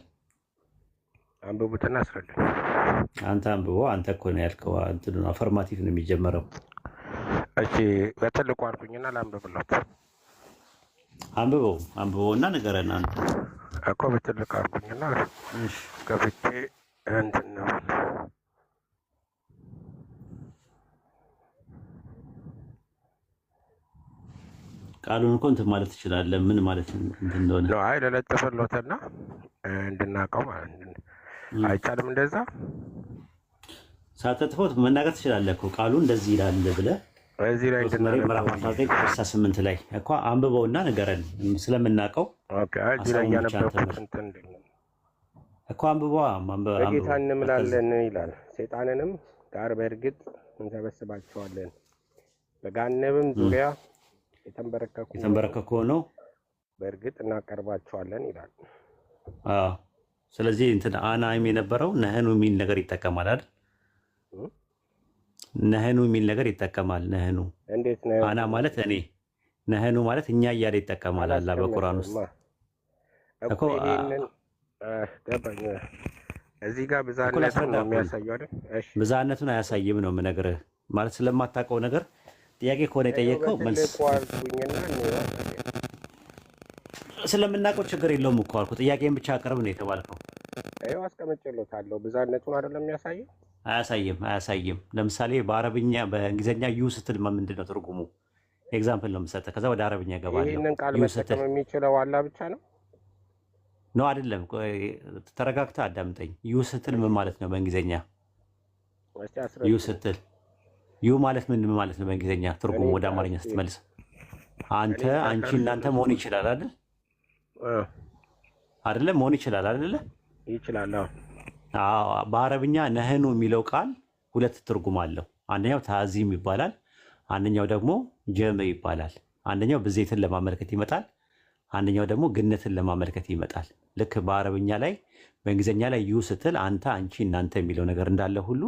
አንብቡትና አስረዱ። አንተ አንብቦ። አንተ እኮ ነው ያልከው። እንትኑ አፈርማቲቭ ነው የሚጀምረው። እሺ በትልቁ አልኩኝና ላንብብላችሁ። አንብበውና ንገረን። አንተ እኮ በትልቁ አልኩኝና ገብቼ እንትን ነው ቃሉን እኮ እንትን ማለት ትችላለህ። ምን ማለት እንትን እንደሆነ ነው። አይ ለለጥፈሎትና እንድናውቀው ማለት አይቻልም። እንደዛ ሳትጥፎት መናገር ትችላለህ እኮ ቃሉ እንደዚህ ይላል ብለህ እዚህ ላይ ምዕራፍ 19:68 ላይ እኮ አንብበውና ንገረን ስለምናውቀው። ኦኬ፣ እዚህ ላይ ያነበብኩት እንትን እኮ አንብበዋ። በጌታ እንምላለን ይላል። ሰይጣንንም ጋር በእርግጥ እንሰበስባቸዋለን፣ በገሃነምም ዙሪያ የተንበረከኩ ሆነው በእርግጥ እናቀርባቸዋለን ይላል። አዎ፣ ስለዚህ እንትን አናይም የነበረው ነህኑ የሚል ነገር ይጠቀማል አይደል? ነህኑ የሚል ነገር ይጠቀማል። ነህኑ እንዴት ነው? አና ማለት እኔ፣ ነህኑ ማለት እኛ እያለ ይጠቀማል አላ በቁርአን ውስጥ እኮ። ይሄንን ገባኝ። እዚህ ጋር ብዛነቱን ነው የሚያሳየው አይደል? እሺ፣ ብዛነቱን አያሳይም ነው የምነግርህ። ማለት ስለማታውቀው ነገር ጥያቄ ከሆነ የጠየቀው መልስ ስለምናውቀው ችግር የለውም እኮ አልኩህ። ጥያቄን ብቻ አቅርብ ነው የተባልከው። ይኸው አስቀምጬልዎታለሁ። ብዛነቱን አይደለም የሚያሳየው? አያሳይም። ለምሳሌ በአረብኛ በእንግሊዝኛ ዩ ስትል ምንድን ነው ትርጉሙ? ኤግዛምፕል ነው የምሰጠህ። ከዛ ወደ አረብኛ እገባለሁ። ይህንን ቃል መጠቀም የሚችለው አላህ ብቻ ነው ነው አይደለም? ተረጋግተህ አዳምጠኝ። ዩ ስትል ምን ማለት ነው በእንግሊዝኛ? ዩ ስትል ዩ ማለት ምን ማለት ነው በእንግሊዝኛ ትርጉሙ ወደ አማርኛ ስትመልስ? አንተ፣ አንቺ፣ እናንተ መሆን ይችላል አይደል? አይደለም መሆን ይችላል አይደል? ይችላል። አዎ። በአረብኛ ነህኑ የሚለው ቃል ሁለት ትርጉም አለው። አንደኛው ታዚም ይባላል፣ አንደኛው ደግሞ ጀም ይባላል። አንደኛው ብዜትን ለማመልከት ይመጣል፣ አንደኛው ደግሞ ግነትን ለማመልከት ይመጣል። ልክ በአረብኛ ላይ በእንግሊዝኛ ላይ ዩ ስትል አንተ፣ አንቺ፣ እናንተ የሚለው ነገር እንዳለ ሁሉ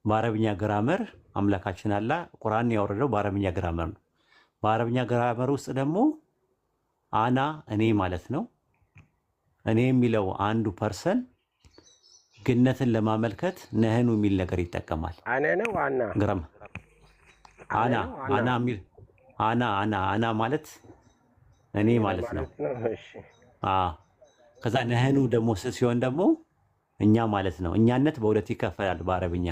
በአረብኛ ግራመር አምላካችን አላህ ቁርአን ያወረደው በአረብኛ ግራመር ነው። በአረብኛ ግራመር ውስጥ ደግሞ አና እኔ ማለት ነው። እኔ የሚለው አንዱ ፐርሰን ግነትን ለማመልከት ነህኑ የሚል ነገር ይጠቀማል። አና ነው አና ግራም አና የሚል አና ማለት እኔ ማለት ነው። ከዛ ነህኑ ደግሞ ሲሆን ደግሞ እኛ ማለት ነው። እኛነት በሁለት ይከፈላል በአረብኛ።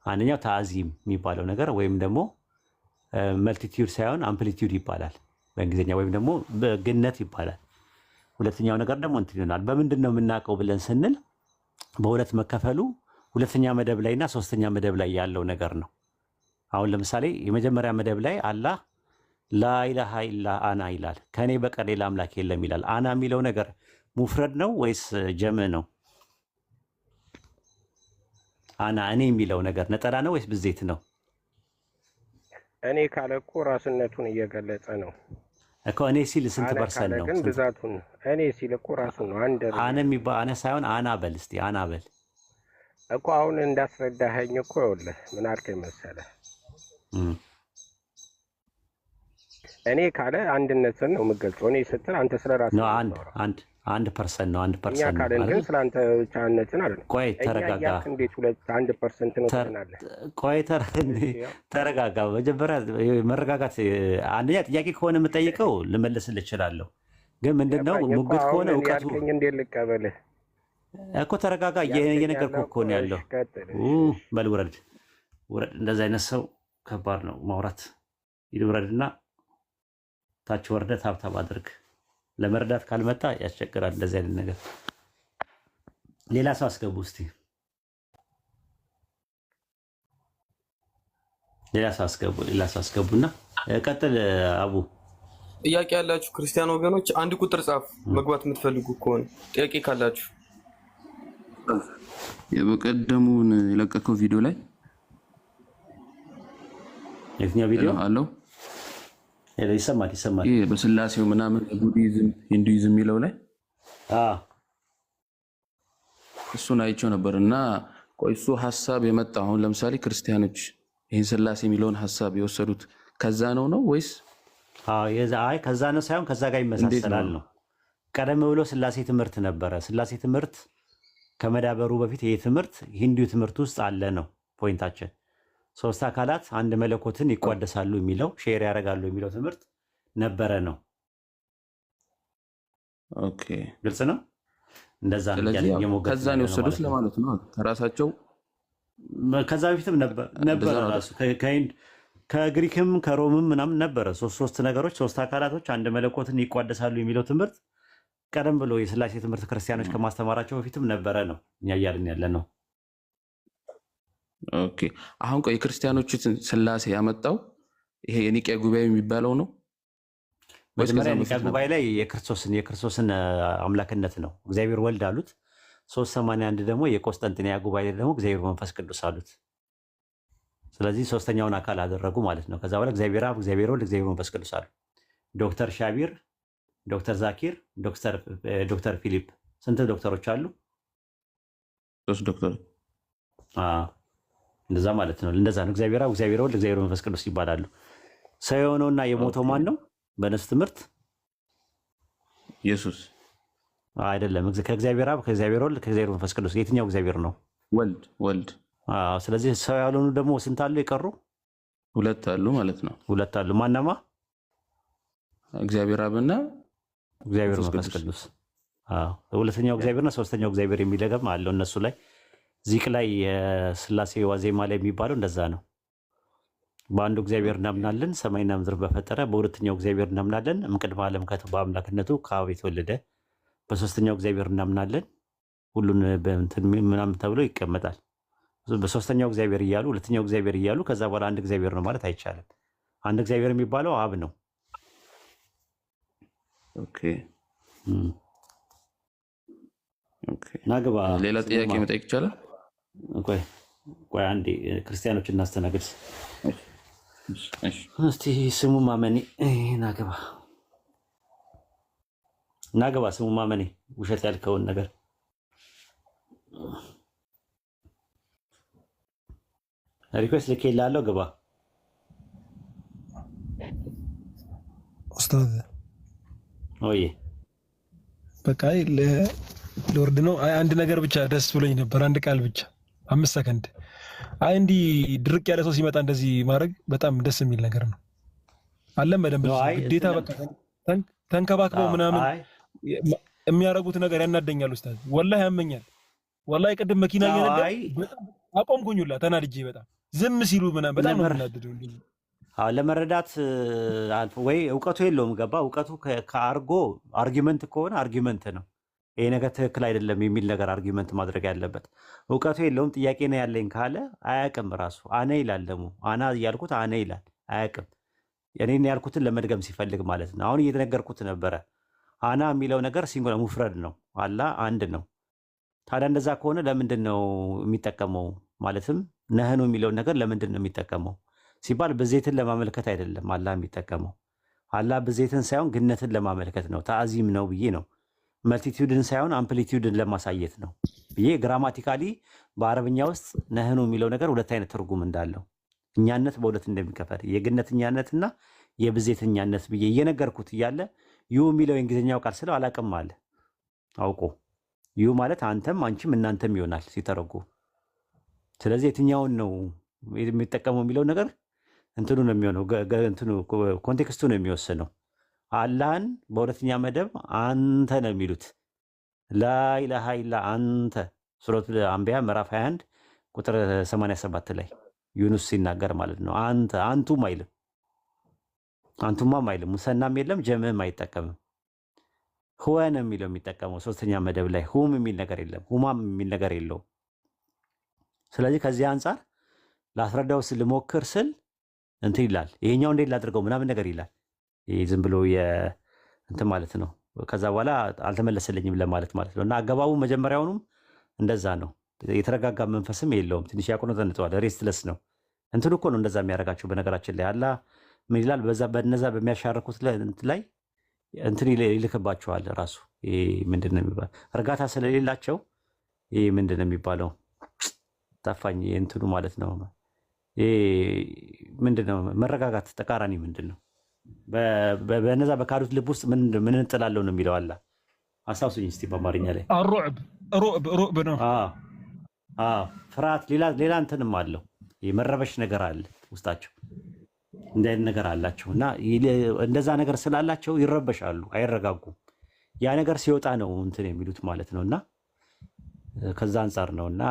አንደኛው ታዚም የሚባለው ነገር ወይም ደግሞ መልቲቲዩድ ሳይሆን አምፕሊቲዩድ ይባላል በእንግሊዝኛ፣ ወይም ደግሞ ግነት ይባላል። ሁለተኛው ነገር ደግሞ እንትን ይሆናል። በምንድን ነው የምናውቀው ብለን ስንል በሁለት መከፈሉ ሁለተኛ መደብ ላይ እና ሶስተኛ መደብ ላይ ያለው ነገር ነው። አሁን ለምሳሌ የመጀመሪያ መደብ ላይ አላህ ላኢላሃ ኢላ አና ይላል። ከኔ በቀር ሌላ አምላክ የለም ይላል። አና የሚለው ነገር ሙፍረድ ነው ወይስ ጀምዕ ነው? አና እኔ የሚለው ነገር ነጠላ ነው ወይስ ብዜት ነው? እኔ ካለ እኮ ራስነቱን እየገለጸ ነው እኮ። እኔ ሲል ስንት ፐርሰንት ነው? ግን ብዛቱን እኔ ሲል እኮ ራሱን ነው። አነ የሚባል አነ ሳይሆን አና በል እስቲ፣ አና በል እኮ። አሁን እንዳስረዳኸኝ እኮ ይኸውልህ ምን አልከኝ መሰለህ? እኔ ካለ አንድነትን ነው የምገልጸው። እኔ ስትል አንተ ስለ ራስህ ነው። አንድ ፐርሰንት ነው። አንድ ፐርሰንት ነው። እኛ ካለን ግን ስለ አንተ ብቻነትን አይደለም። ቆይ ተረጋጋ። እንዴት 1% ነው ትናለህ? ቆይ ተረጋጋ። መጀመሪያ መረጋጋት። አንደኛ ጥያቄ ከሆነ የምጠይቀው ልመልስልህ እችላለሁ፣ ግን ምንድነው ሙግት ከሆነ እውቀቱ እንዴት ልቀበልህ እኮ። ተረጋጋ። እየነገርኩህ እኮ ነው ያለው። በል ውረድ። እንደዚህ አይነት ሰው ከባድ ነው ማውራት። ይውረድና ታች ወርደህ ታብታብ አድርግ። ለመርዳት ካልመጣ ያስቸግራል እንደዚህ አይነት ነገር። ሌላ ሰው አስገቡ እስቲ፣ ሌላ ሰው አስገቡና ቀጥል። አቡ ጥያቄ ያላችሁ ክርስቲያን ወገኖች አንድ ቁጥር ጻፍ፣ መግባት የምትፈልጉ ከሆነ ጥያቄ ካላችሁ። የበቀደሙን የለቀቀው ቪዲዮ ላይ የትኛው ቪዲዮ አለው? ይሰማል። ይሄ በስላሴው ምናምን ቡዲዝም ሂንዱይዝም የሚለው ላይ እሱን አይቼው ነበር። እና ቆይ እሱ ሀሳብ የመጣ አሁን ለምሳሌ ክርስቲያኖች ይህን ስላሴ የሚለውን ሀሳብ የወሰዱት ከዛ ነው ወይስ? አይ ከዛ ነው ሳይሆን ከዛ ጋር ይመሳሰላል ነው። ቀደም ብሎ ስላሴ ትምህርት ነበረ። ስላሴ ትምህርት ከመዳበሩ በፊት ይሄ ትምህርት ሂንዱ ትምህርት ውስጥ አለ ነው ፖይንታችን። ሶስት አካላት አንድ መለኮትን ይቋደሳሉ የሚለው ሼር ያደርጋሉ የሚለው ትምህርት ነበረ ነው። ኦኬ ግልጽ ነው። እንደዛ ነው ከዛ ነው የወሰዱት ለማለት ነው ከራሳቸው። ከዛ በፊትም ነበረ ራሱ ከግሪክም ከሮምም ምናምን ነበረ። ሶስት ነገሮች ሶስት አካላቶች አንድ መለኮትን ይቋደሳሉ የሚለው ትምህርት ቀደም ብሎ የስላሴ ትምህርት ክርስቲያኖች ከማስተማራቸው በፊትም ነበረ ነው እኛ እያልን ያለ ነው። ኦኬ አሁን ቆይ የክርስቲያኖችን ስላሴ ያመጣው ይሄ የኒቅያ ጉባኤ የሚባለው ነው? መጀመሪያ ኒቅያ ጉባኤ ላይ የክርስቶስን አምላክነት ነው እግዚአብሔር ወልድ አሉት። 381 ደግሞ የቆስጠንጥንያ ጉባኤ ላይ ደግሞ እግዚአብሔር መንፈስ ቅዱስ አሉት። ስለዚህ ሶስተኛውን አካል አደረጉ ማለት ነው። ከዛ በኋላ እግዚአብሔር አብ፣ እግዚአብሔር ወልድ፣ እግዚአብሔር መንፈስ ቅዱስ አሉ። ዶክተር ሻቢር፣ ዶክተር ዛኪር፣ ዶክተር ፊሊፕ ስንት ዶክተሮች አሉ? 3 ዶክተሮች። እንደዛ ማለት ነው። እንደዛ ነው። እግዚአብሔር አብ፣ እግዚአብሔር ወልድ፣ እግዚአብሔር መንፈስ ቅዱስ ይባላሉ። ሰው የሆነውና የሞተው ማን ነው? በነሱ ትምህርት ኢየሱስ አይደለም። ከእግዚአብሔር አብ፣ ከእግዚአብሔር ወልድ፣ ከእግዚአብሔር መንፈስ ቅዱስ የትኛው እግዚአብሔር ነው? ወልድ። ስለዚህ ሰው ያልሆኑ ደግሞ ስንት አሉ? የቀሩ 2 አሉ ማለት ነው። 2 አሉ። ማናማ? እግዚአብሔር አብና እግዚአብሔር መንፈስ ቅዱስ። ሁለተኛው እግዚአብሔርና ሶስተኛው እግዚአብሔር የሚለገም አለው እነሱ ላይ። ዚቅ ላይ የስላሴ ዋዜማ ላይ የሚባለው እንደዛ ነው። በአንዱ እግዚአብሔር እናምናለን ሰማይና ምድር በፈጠረ፣ በሁለተኛው እግዚአብሔር እናምናለን እምቅድመ ዓለም በአምላክነቱ ከአብ የተወለደ፣ በሶስተኛው እግዚአብሔር እናምናለን ሁሉን በእንትን ምናምን ተብሎ ይቀመጣል። በሶስተኛው እግዚአብሔር እያሉ ሁለተኛው እግዚአብሔር እያሉ ከዛ በኋላ አንድ እግዚአብሔር ነው ማለት አይቻልም። አንድ እግዚአብሔር የሚባለው አብ ነው። ኦኬ ናግባ። ሌላ ጥያቄ መጠየቅ ይቻላል? ቆይ አንዴ ክርስቲያኖች እናስተናግድ እስቲ። ስሙ ማመኔ ናግባ። እና ገባ ስሙ ማመኔ ውሸት ያልከውን ነገር ሪኩዌስት ልኬልሃለሁ ግባ ኡስታዝ ኦዬ በቃ ለወርድ ነው አንድ ነገር ብቻ ደስ ብሎኝ ነበር አንድ ቃል ብቻ 5 ሰከንድ እንዲህ ድርቅ ያለ ሰው ሲመጣ እንደዚህ ማድረግ በጣም ደስ የሚል ነገር ነው አለም በደንብ ግዴታ በቃ ተንከባክበው ምናምን የሚያረጉት ነገር ያናደኛል ኡስታዝ ወላሂ ያመኛል ወላሂ ቅድም መኪና እየነዳ አቆምኩኝላ ተናድጄ በጣም ዝም ሲሉ ምናምን በጣም ነው የምናደደው ለመረዳት ወይ እውቀቱ የለውም ገባ እውቀቱ ከአርጎ አርጊመንት ከሆነ አርጊመንት ነው ይሄ ነገር ትክክል አይደለም የሚል ነገር አርጊመንት ማድረግ ያለበት እውቀቱ የለውም ጥያቄ ነው ያለኝ ካለ አያቅም ራሱ አነ ይላል ደግሞ አና ያልኩት አነ ይላል አያቅም የኔን ያልኩትን ለመድገም ሲፈልግ ማለት ነው አሁን እየተነገርኩት ነበረ አና የሚለው ነገር ሲንጉላር ሙፍረድ ነው አላ አንድ ነው ታዲያ እንደዛ ከሆነ ለምንድን ነው የሚጠቀመው ማለትም ነህኑ የሚለው ነገር ለምንድን ነው የሚጠቀመው ሲባል ብዜትን ለማመልከት አይደለም አላ የሚጠቀመው አላ ብዜትን ሳይሆን ግነትን ለማመልከት ነው ተአዚም ነው ብዬ ነው መልቲቲዩድን ሳይሆን አምፕሊቲዩድን ለማሳየት ነው ብዬ ግራማቲካሊ በአረብኛ ውስጥ ነህኑ የሚለው ነገር ሁለት አይነት ትርጉም እንዳለው እኛነት በሁለት እንደሚከፈል የግነትኛነትና የብዜትኛነት ብዬ እየነገርኩት እያለ ዩ የሚለው የእንግሊዝኛው ቃል ስለው አላቅም አለ አውቆ ዩ ማለት አንተም አንቺም እናንተም ይሆናል ሲተረጉ ስለዚህ የትኛውን ነው የሚጠቀመው የሚለው ነገር እንትኑ ነው የሚሆነው እንትኑ ኮንቴክስቱ ነው የሚወስነው አላህን በሁለተኛ መደብ አንተ ነው የሚሉት ላኢላሃ ኢላ አንተ ሱረቱ አንቢያ ምዕራፍ 21 ቁጥር 87 ላይ ዩኑስ ሲናገር ማለት ነው አንተ አንቱም አይልም አንቱማም አይልም ሙሰናም የለም ጀምዕም አይጠቀምም ሁወ ነው የሚለው የሚጠቀመው ሶስተኛ መደብ ላይ ሁም የሚል ነገር የለም ሁማም የሚል ነገር የለውም ስለዚህ ከዚህ አንፃር ላስረዳው ልሞክር ስል እንትን ይላል ይሄኛው እንዴት ላድርገው ምናምን ነገር ይላል ይሄ ዝም ብሎ እንትን ማለት ነው ከዛ በኋላ አልተመለሰልኝም ለማለት ማለት ነው እና አገባቡ መጀመሪያውንም እንደዛ ነው የተረጋጋ መንፈስም የለውም ትንሽ ያቆነጠንጠዋል ሬስትለስ ነው እንትኑ እኮ ነው እንደዛ የሚያደርጋቸው በነገራችን ላይ አላህ ምን ይላል በነዛ በሚያሻርኩት ላይ እንትን ይልክባቸዋል ራሱ ይሄ ምንድነው የሚባለው እርጋታ ስለሌላቸው ይሄ ምንድነው የሚባለው ጠፋኝ እንትኑ ማለት ነው ይሄ ምንድነው መረጋጋት ተቃራኒ ምንድነው በነዛ በካዱት ልብ ውስጥ ምን እንጥላለው ነው የሚለው አላህ አሳውሱኝ እስቲ በአማርኛ ላይ ሩዕብ ነው ፍርሃት ሌላ እንትንም አለው የመረበሽ ነገር አለ ውስጣቸው እንደ ነገር አላቸው እና እንደዛ ነገር ስላላቸው ይረበሻሉ አይረጋጉም ያ ነገር ሲወጣ ነው እንትን የሚሉት ማለት ነውና ከዛ አንፃር ነውና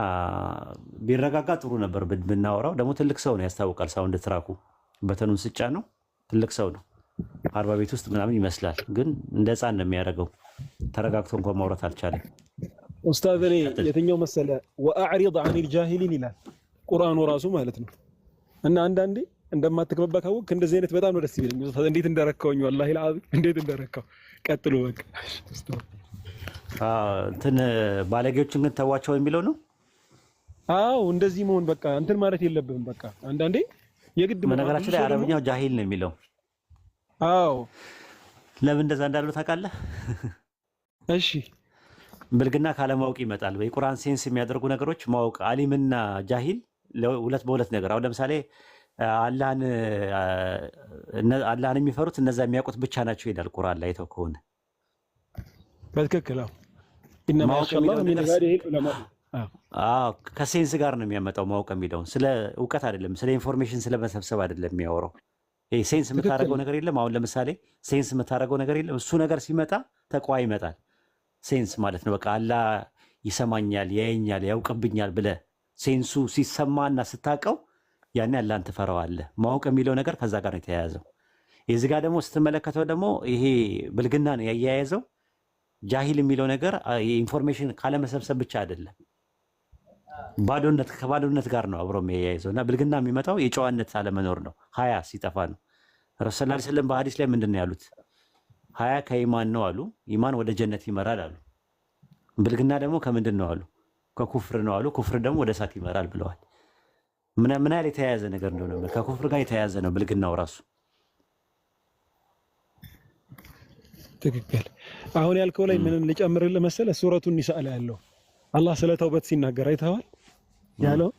ቢረጋጋ ጥሩ ነበር ብናወራው ደግሞ ትልቅ ሰው ነው ያስታውቃል ሳውንድ ትራኩ በተኑን ስጫ ነው ትልቅ ሰው ነው 40 ቤት ውስጥ ምናምን ይመስላል ግን እንደ ህፃን ነው የሚያደርገው ተረጋግቶ እንኳን ማውራት አልቻለም ኡስታዝ እኔ የትኛው መሰለ ወአዕሪض عن الجاهلين ይላል ቁርአኑ ራሱ ማለት ነው እና አንዳንዴ እንደማትከበባ ካወቅ እንደዚህ አይነት በጣም ነው ደስ ይለኝ እንዴት እንደረካውኝ والله العظيم እንዴት እንደረካው ቀጥሎ በቃ እንትን ባለጌዎችን ግን ተዋቸው የሚለው ነው አዎ እንደዚህ መሆን በቃ እንትን ማለት የለብህም በቃ አንዳንዴ የግድ በነገራችን ላይ አረብኛው ጃሂል ነው የሚለው አዎ ለምን እንደዛ እንዳለው ታውቃለህ እሺ ብልግና ካለማወቅ ይመጣል በቁርአን ሴንስ የሚያደርጉ ነገሮች ማወቅ አሊምና ጃሂል ሁለት በሁለት ነገር አሁን ለምሳሌ አላህን የሚፈሩት እነዛ የሚያውቁት ብቻ ናቸው ይላል ቁርአን ላይ ተው ከሆነ በትክክል አዎ ኢነማ ያሻአላህ ምን ይባዲህ ዑለማ ከሴንስ ጋር ነው የሚያመጣው ማወቅ የሚለውን ስለ እውቀት አይደለም ስለ ኢንፎርሜሽን ስለመሰብሰብ አይደለም የሚያወራው ይሄ ሴንስ የምታደርገው ነገር የለም አሁን ለምሳሌ ሴንስ የምታደርገው ነገር የለም እሱ ነገር ሲመጣ ተቋ ይመጣል ሴንስ ማለት ነው በቃ አላህ ይሰማኛል ያየኛል ያውቅብኛል ብለ ሴንሱ ሲሰማና ስታቀው ያኔ አላህን ትፈራዋለህ ማወቅ የሚለው ነገር ከዛ ጋር ነው የተያያዘው የዚህ ጋር ደግሞ ስትመለከተው ደግሞ ይሄ ብልግና ነው ያያያዘው ጃሂል የሚለው ነገር ኢንፎርሜሽን ካለመሰብሰብ ብቻ አይደለም ባዶነት ከባዶነት ጋር ነው አብሮ የሚያያይዘውና ብልግና የሚመጣው የጨዋነት አለመኖር ነው ሀያ ሲጠፋ ነው ረሱል ሰለላሁ ዐለይሂ ወሰለም በሐዲስ ላይ ምንድነው ያሉት ሀያ ከኢማን ነው አሉ ኢማን ወደ ጀነት ይመራል አሉ ብልግና ደግሞ ከምንድን ነው አሉ ከኩፍር ነው አሉ ኩፍር ደግሞ ወደ እሳት ይመራል ብለዋል ምን ያህል የተያያዘ ነገር እንደሆነ ከኩፍር ጋር የተያያዘ ነው ብልግናው ራሱ ትክክል። አሁን ያልከው ላይ ምንም ልጨምርልህ መሰለህ? ሱረቱ ኒሳ ላይ ያለው አላህ ስለ ተውበት ሲናገር አይተዋል ያለው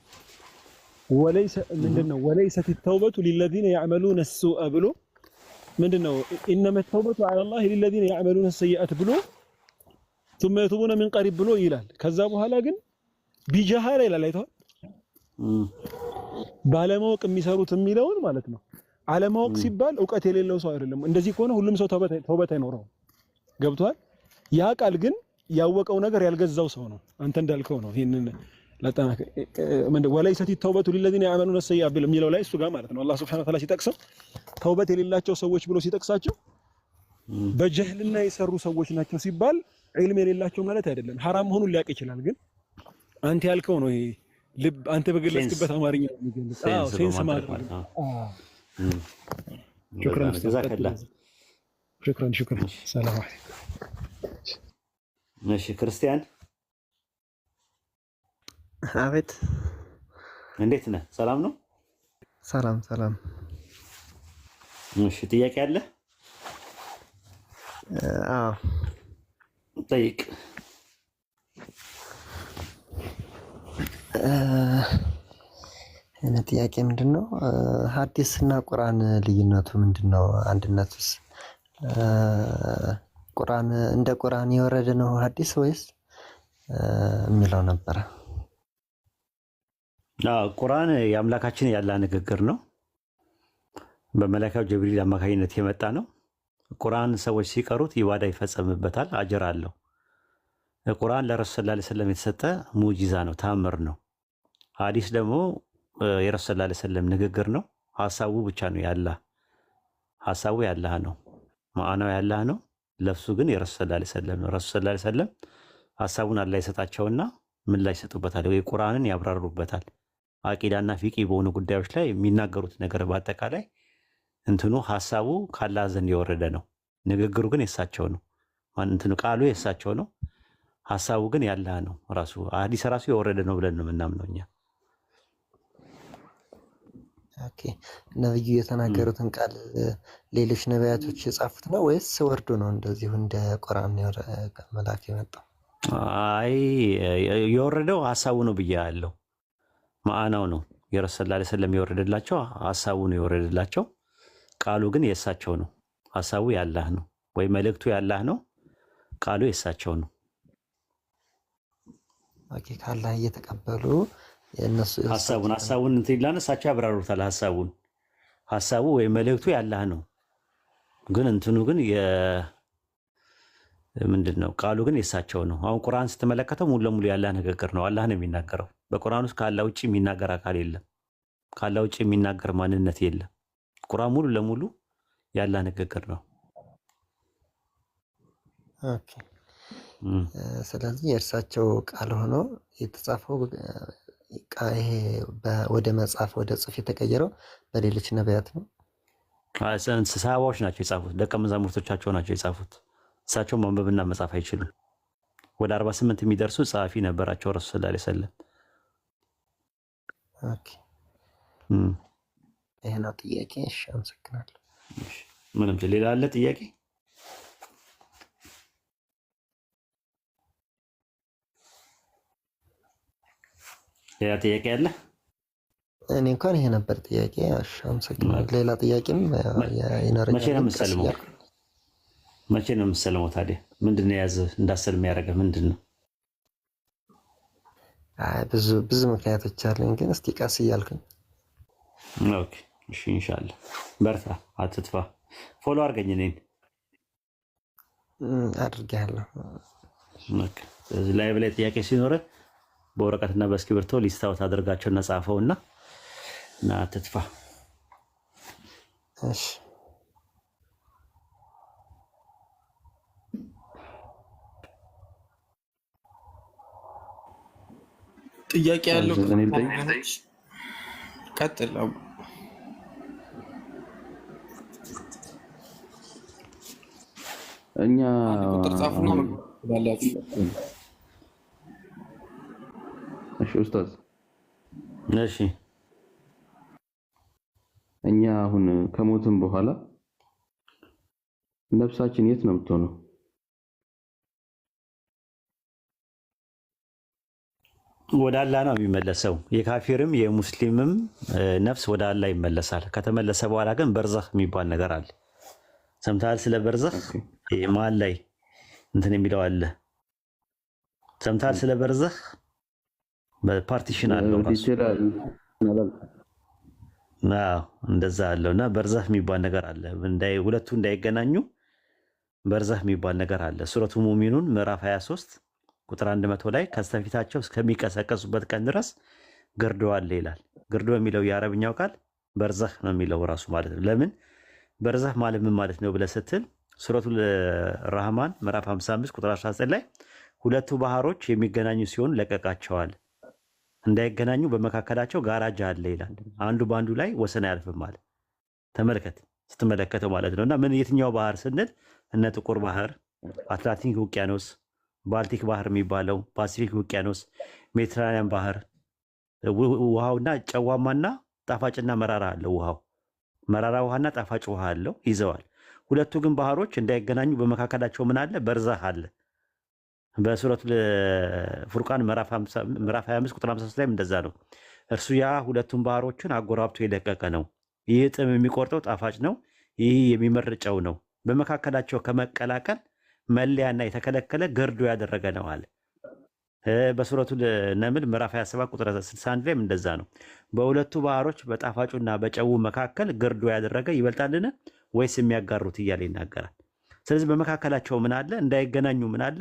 ወለይሰ ምንድነው? ወለይሰት ተውበቱ ሊለዚነ ያዕመሉነ ሱአ ብሎ ምንድነው? ኢነመ ተውበቱ ዐለላሂ ሊለዚነ ያዕመሉነ ሰይአት ብሎ ثم يتوبون من قريب ብሎ ይላል። ከዛ በኋላ ግን ቢጀሃላ ይላል። አይተዋል? ባለማወቅ የሚሰሩት የሚለውን ማለት ነው። አለማወቅ ሲባል ዕውቀት የሌለው ሰው አይደለም። እንደዚህ ከሆነ ሁሉም ሰው ተውበት አይኖረውም። ገብቷል? ያ ቃል ግን ያወቀው ነገር ያልገዛው ሰው ነው። አንተ እንዳልከው ነው። ይሄንን ለጣናከ ወለይሰት ተውበቱ ለለዚነ ያዕመሉነ ሰይአ ቢል የሚለው ላይ እሱ ጋር ማለት ነው። አላህ ሱብሓነሁ ወተዓላ ሲጠቅሰው ተውበት የሌላቸው ሰዎች ብሎ ሲጠቅሳቸው በጀህልና የሰሩ ሰዎች ናቸው ሲባል ዒልም የሌላቸው ማለት አይደለም። ሐራም መሆኑን ሊያውቅ ይችላል። ግን አንተ ያልከው ነው። ይሄ ልብ አንተ በገለጽክበት አማርኛ ነው የሚገልጽ። አዎ ሴንስ ማለት ነው። ሹክራን ጀዛከላህ። ሹክራን ሰላም አለይኩም። እሺ ክርስቲያን አቤት። እንዴት ነህ? ሰላም ነው? ሰላም። እሺ ጥያቄ አለ? አዎ ጠይቅ። እኔ ጥያቄ ምንድነው? ሐዲስና ቁርአን ልዩነቱ ምንድነው? አንድነቱስ? ቁርአን እንደ ቁርአን የወረደ ነው ሐዲስ ወይስ የሚለው ነበረ? ቁርአን የአምላካችን ያለ ንግግር ነው። በመላእክቱ ጅብሪል አማካኝነት የመጣ ነው። ቁርአን ሰዎች ሲቀሩት ኢባዳ ይፈጸምበታል፣ አጅር አለው። ቁርአን ለረሱል ሰለላሁ ዐለይሂ ወሰለም የተሰጠ ሙጂዛ ነው፣ ታምር ነው። ሐዲስ ደግሞ የረሱል ሰለላሁ ዐለይሂ ወሰለም ንግግር ነው። ሐሳቡ ብቻ ነው ያላህ፣ ሐሳቡ ያላህ ነው፣ ማዕናው ያላህ ነው። ለፍሱ ግን የረሱል ሰለላሁ ዐለይሂ ወሰለም ነው። ረሱል ሰለላሁ ዐለይሂ ወሰለም ሐሳቡን አላህ ይሰጣቸውና ምን ላይ ይሰጡበታል ወይ ቁርአንን ያብራሩበታል። አቂዳና ፊቂ በሆኑ ጉዳዮች ላይ የሚናገሩት ነገር በአጠቃላይ እንትኑ ሐሳቡ ካላህ ዘንድ የወረደ ነው። ንግግሩ ግን የሳቸው ነው። እንትኑ ቃሉ የሳቸው ነው። ሐሳቡ ግን ያላህ ነው። ራሱ ሐዲስ ራሱ የወረደ ነው ብለን ነው የምናምነው እኛ። ኦኬ። ነብዩ የተናገሩትን ቃል ሌሎች ነቢያቶች የጻፉት ነው ወይስ ወርዶ ነው እንደዚሁ እንደ ቁርአን መልአክ የመጣው? አይ የወረደው ሐሳቡ ነው ብያለሁ። ማዕናው ነው የረሱል ሰለላሁ ዐለይሂ ወሰለም የወረደላቸው ሐሳቡ ነው የወረደላቸው። ቃሉ ግን የሳቸው ነው። ሐሳቡ ያላህ ነው ወይ መልእክቱ ያላህ ነው። ቃሉ የሳቸው ነው። ኦኬ። ካላህ እየተቀበሉ የነሱ ሐሳቡን እንትን ይላል እሳቸው ያብራሩታል። ሐሳቡ ወይ መልእክቱ ያላህ ነው። ግን እንትኑ ግን ምንድን ነው? ቃሉ ግን የሳቸው ነው። አሁን ቁርአን ስትመለከተው ሙሉ ለሙሉ ያላህ ንግግር ነው። አላህ ነው የሚናገረው። በቁርአን ውስጥ ከአላህ ውጭ የሚናገር አካል የለም። ከአላህ ውጭ የሚናገር ማንነት የለም። ቁርአን ሙሉ ለሙሉ ያላህ ንግግር ነው። ኦኬ። ስለዚህ የእርሳቸው ቃል ሆኖ የተጻፈው ይሄ ወደ መጽሐፍ ወደ ጽሑፍ የተቀየረው በሌሎች ነቢያት ነው። ሰሃባዎች ናቸው የጻፉት። ደቀ መዛሙርቶቻቸው ናቸው የጻፉት። እሳቸው ማንበብና መጻፍ አይችሉም። ወደ 48 የሚደርሱ ጸሐፊ ነበራቸው ረሱል ሰለላሁ ዐለይሂ ወሰለም። ኦኬ። ይሄ ነው ጥያቄ። እሺ፣ አመሰግናለሁ። ምንም ሌላ አለ ጥያቄ? ሌላ ጥያቄ አለ? እኔ እንኳን ይሄ ነበር ጥያቄ። እሺ፣ አመሰግናለሁ። ሌላ ጥያቄም ይኖረኛል። መቼ ነው የምትሰልመው ታዲያ? ምንድን ነው የያዘህ እንዳሰልም የሚያደርገህ ምንድን ነው? ብዙ ምክንያቶች አሉኝ፣ ግን እስቲ ቀስ እያልኩኝ። ኦኬ እሺ፣ ኢንሻአላህ በርታ፣ አትጥፋ። ፎሎ አድርገኝ እኔን። አድርጌያለሁ። ኦኬ። ስለዚህ ላይቭ ላይ ጥያቄ ሲኖር በወረቀትና በእስክሪብቶ ሊስታውት አድርጋቸውና ጻፈውና እና አትጥፋ። እሺ። ጥያቄ ያለው ቀጥል። እኛ ቁጥር ጻፉና ባላችሁ። እሺ ኡስታዝ። እሺ እኛ አሁን ከሞትም በኋላ ነፍሳችን የት ነው የምትሆነው? ወደ አላህ ነው የሚመለሰው። የካፊርም የሙስሊምም ነፍስ ወደ አላህ ይመለሳል። ከተመለሰ በኋላ ግን በርዘኽ የሚባል ነገር አለ። ሰምተሃል? ስለ በርዘኽ መሀል ላይ እንትን የሚለው አለ። ሰምተሃል? ስለ በርዘኽ ፓርቲሽን አለው ራሱ እንደዛ አለው እና በርዘኽ የሚባል ነገር አለ። ሁለቱ እንዳይገናኙ በርዘኽ የሚባል ነገር አለ። ሱረቱ ሙእሚኑን ምዕራፍ 23 ቁጥር 100 ላይ ከስተፊታቸው እስከሚቀሰቀሱበት ቀን ድረስ ግርዶ አለ ይላል። ግርዶ የሚለው የአረብኛው ቃል በርዘኽ ነው የሚለው ራሱ ማለት ነው። ለምን በርዘኽ ማለት ምን ማለት ነው ብለህ ስትል ሱረቱ ራህማን ምዕራፍ 55 ቁጥር 19 ላይ ሁለቱ ባህሮች የሚገናኙ ሲሆን ለቀቃቸዋል፣ እንዳይገናኙ በመካከላቸው ጋራጃ አለ ይላል። አንዱ በአንዱ ላይ ወሰን አያልፍም ማለት ተመልከት፣ ስትመለከተው ማለት ነው። እና ምን የትኛው ባህር ስንል እነ ጥቁር ባህር፣ አትላንቲክ ውቅያኖስ፣ ባልቲክ ባህር የሚባለው፣ ፓሲፊክ ውቅያኖስ፣ ሜዲትራኒያን ባህር ውሃውና ጨዋማና ጣፋጭና መራራ አለው። ውሃው መራራ ውሃና ጣፋጭ ውሃ አለው ይዘዋል። ሁለቱ ግን ባህሮች እንዳይገናኙ በመካከላቸው ምን አለ? በርዘኽ አለ። በሱረቱ ፉርቃን ምዕራፍ 25 ቁጥር 53 ላይ እንደዛ ነው። እርሱ ያ ሁለቱም ባህሮችን አጎራብቶ የለቀቀ ነው። ይህ ጥም የሚቆርጠው ጣፋጭ ነው፣ ይህ የሚመርጨው ነው። በመካከላቸው ከመቀላቀል መለያና የተከለከለ ገርዶ ያደረገ ነው አለ። በሱረቱ ነምል ምዕራፍ 27 ቁጥር 61 ላይም እንደዛ ነው። በሁለቱ ባህሮች በጣፋጩና በጨው መካከል ገርዶ ያደረገ ይበልጣልን ወይስ የሚያጋሩት እያለ ይናገራል። ስለዚህ በመካከላቸው ምን አለ? እንዳይገናኙ ምን አለ?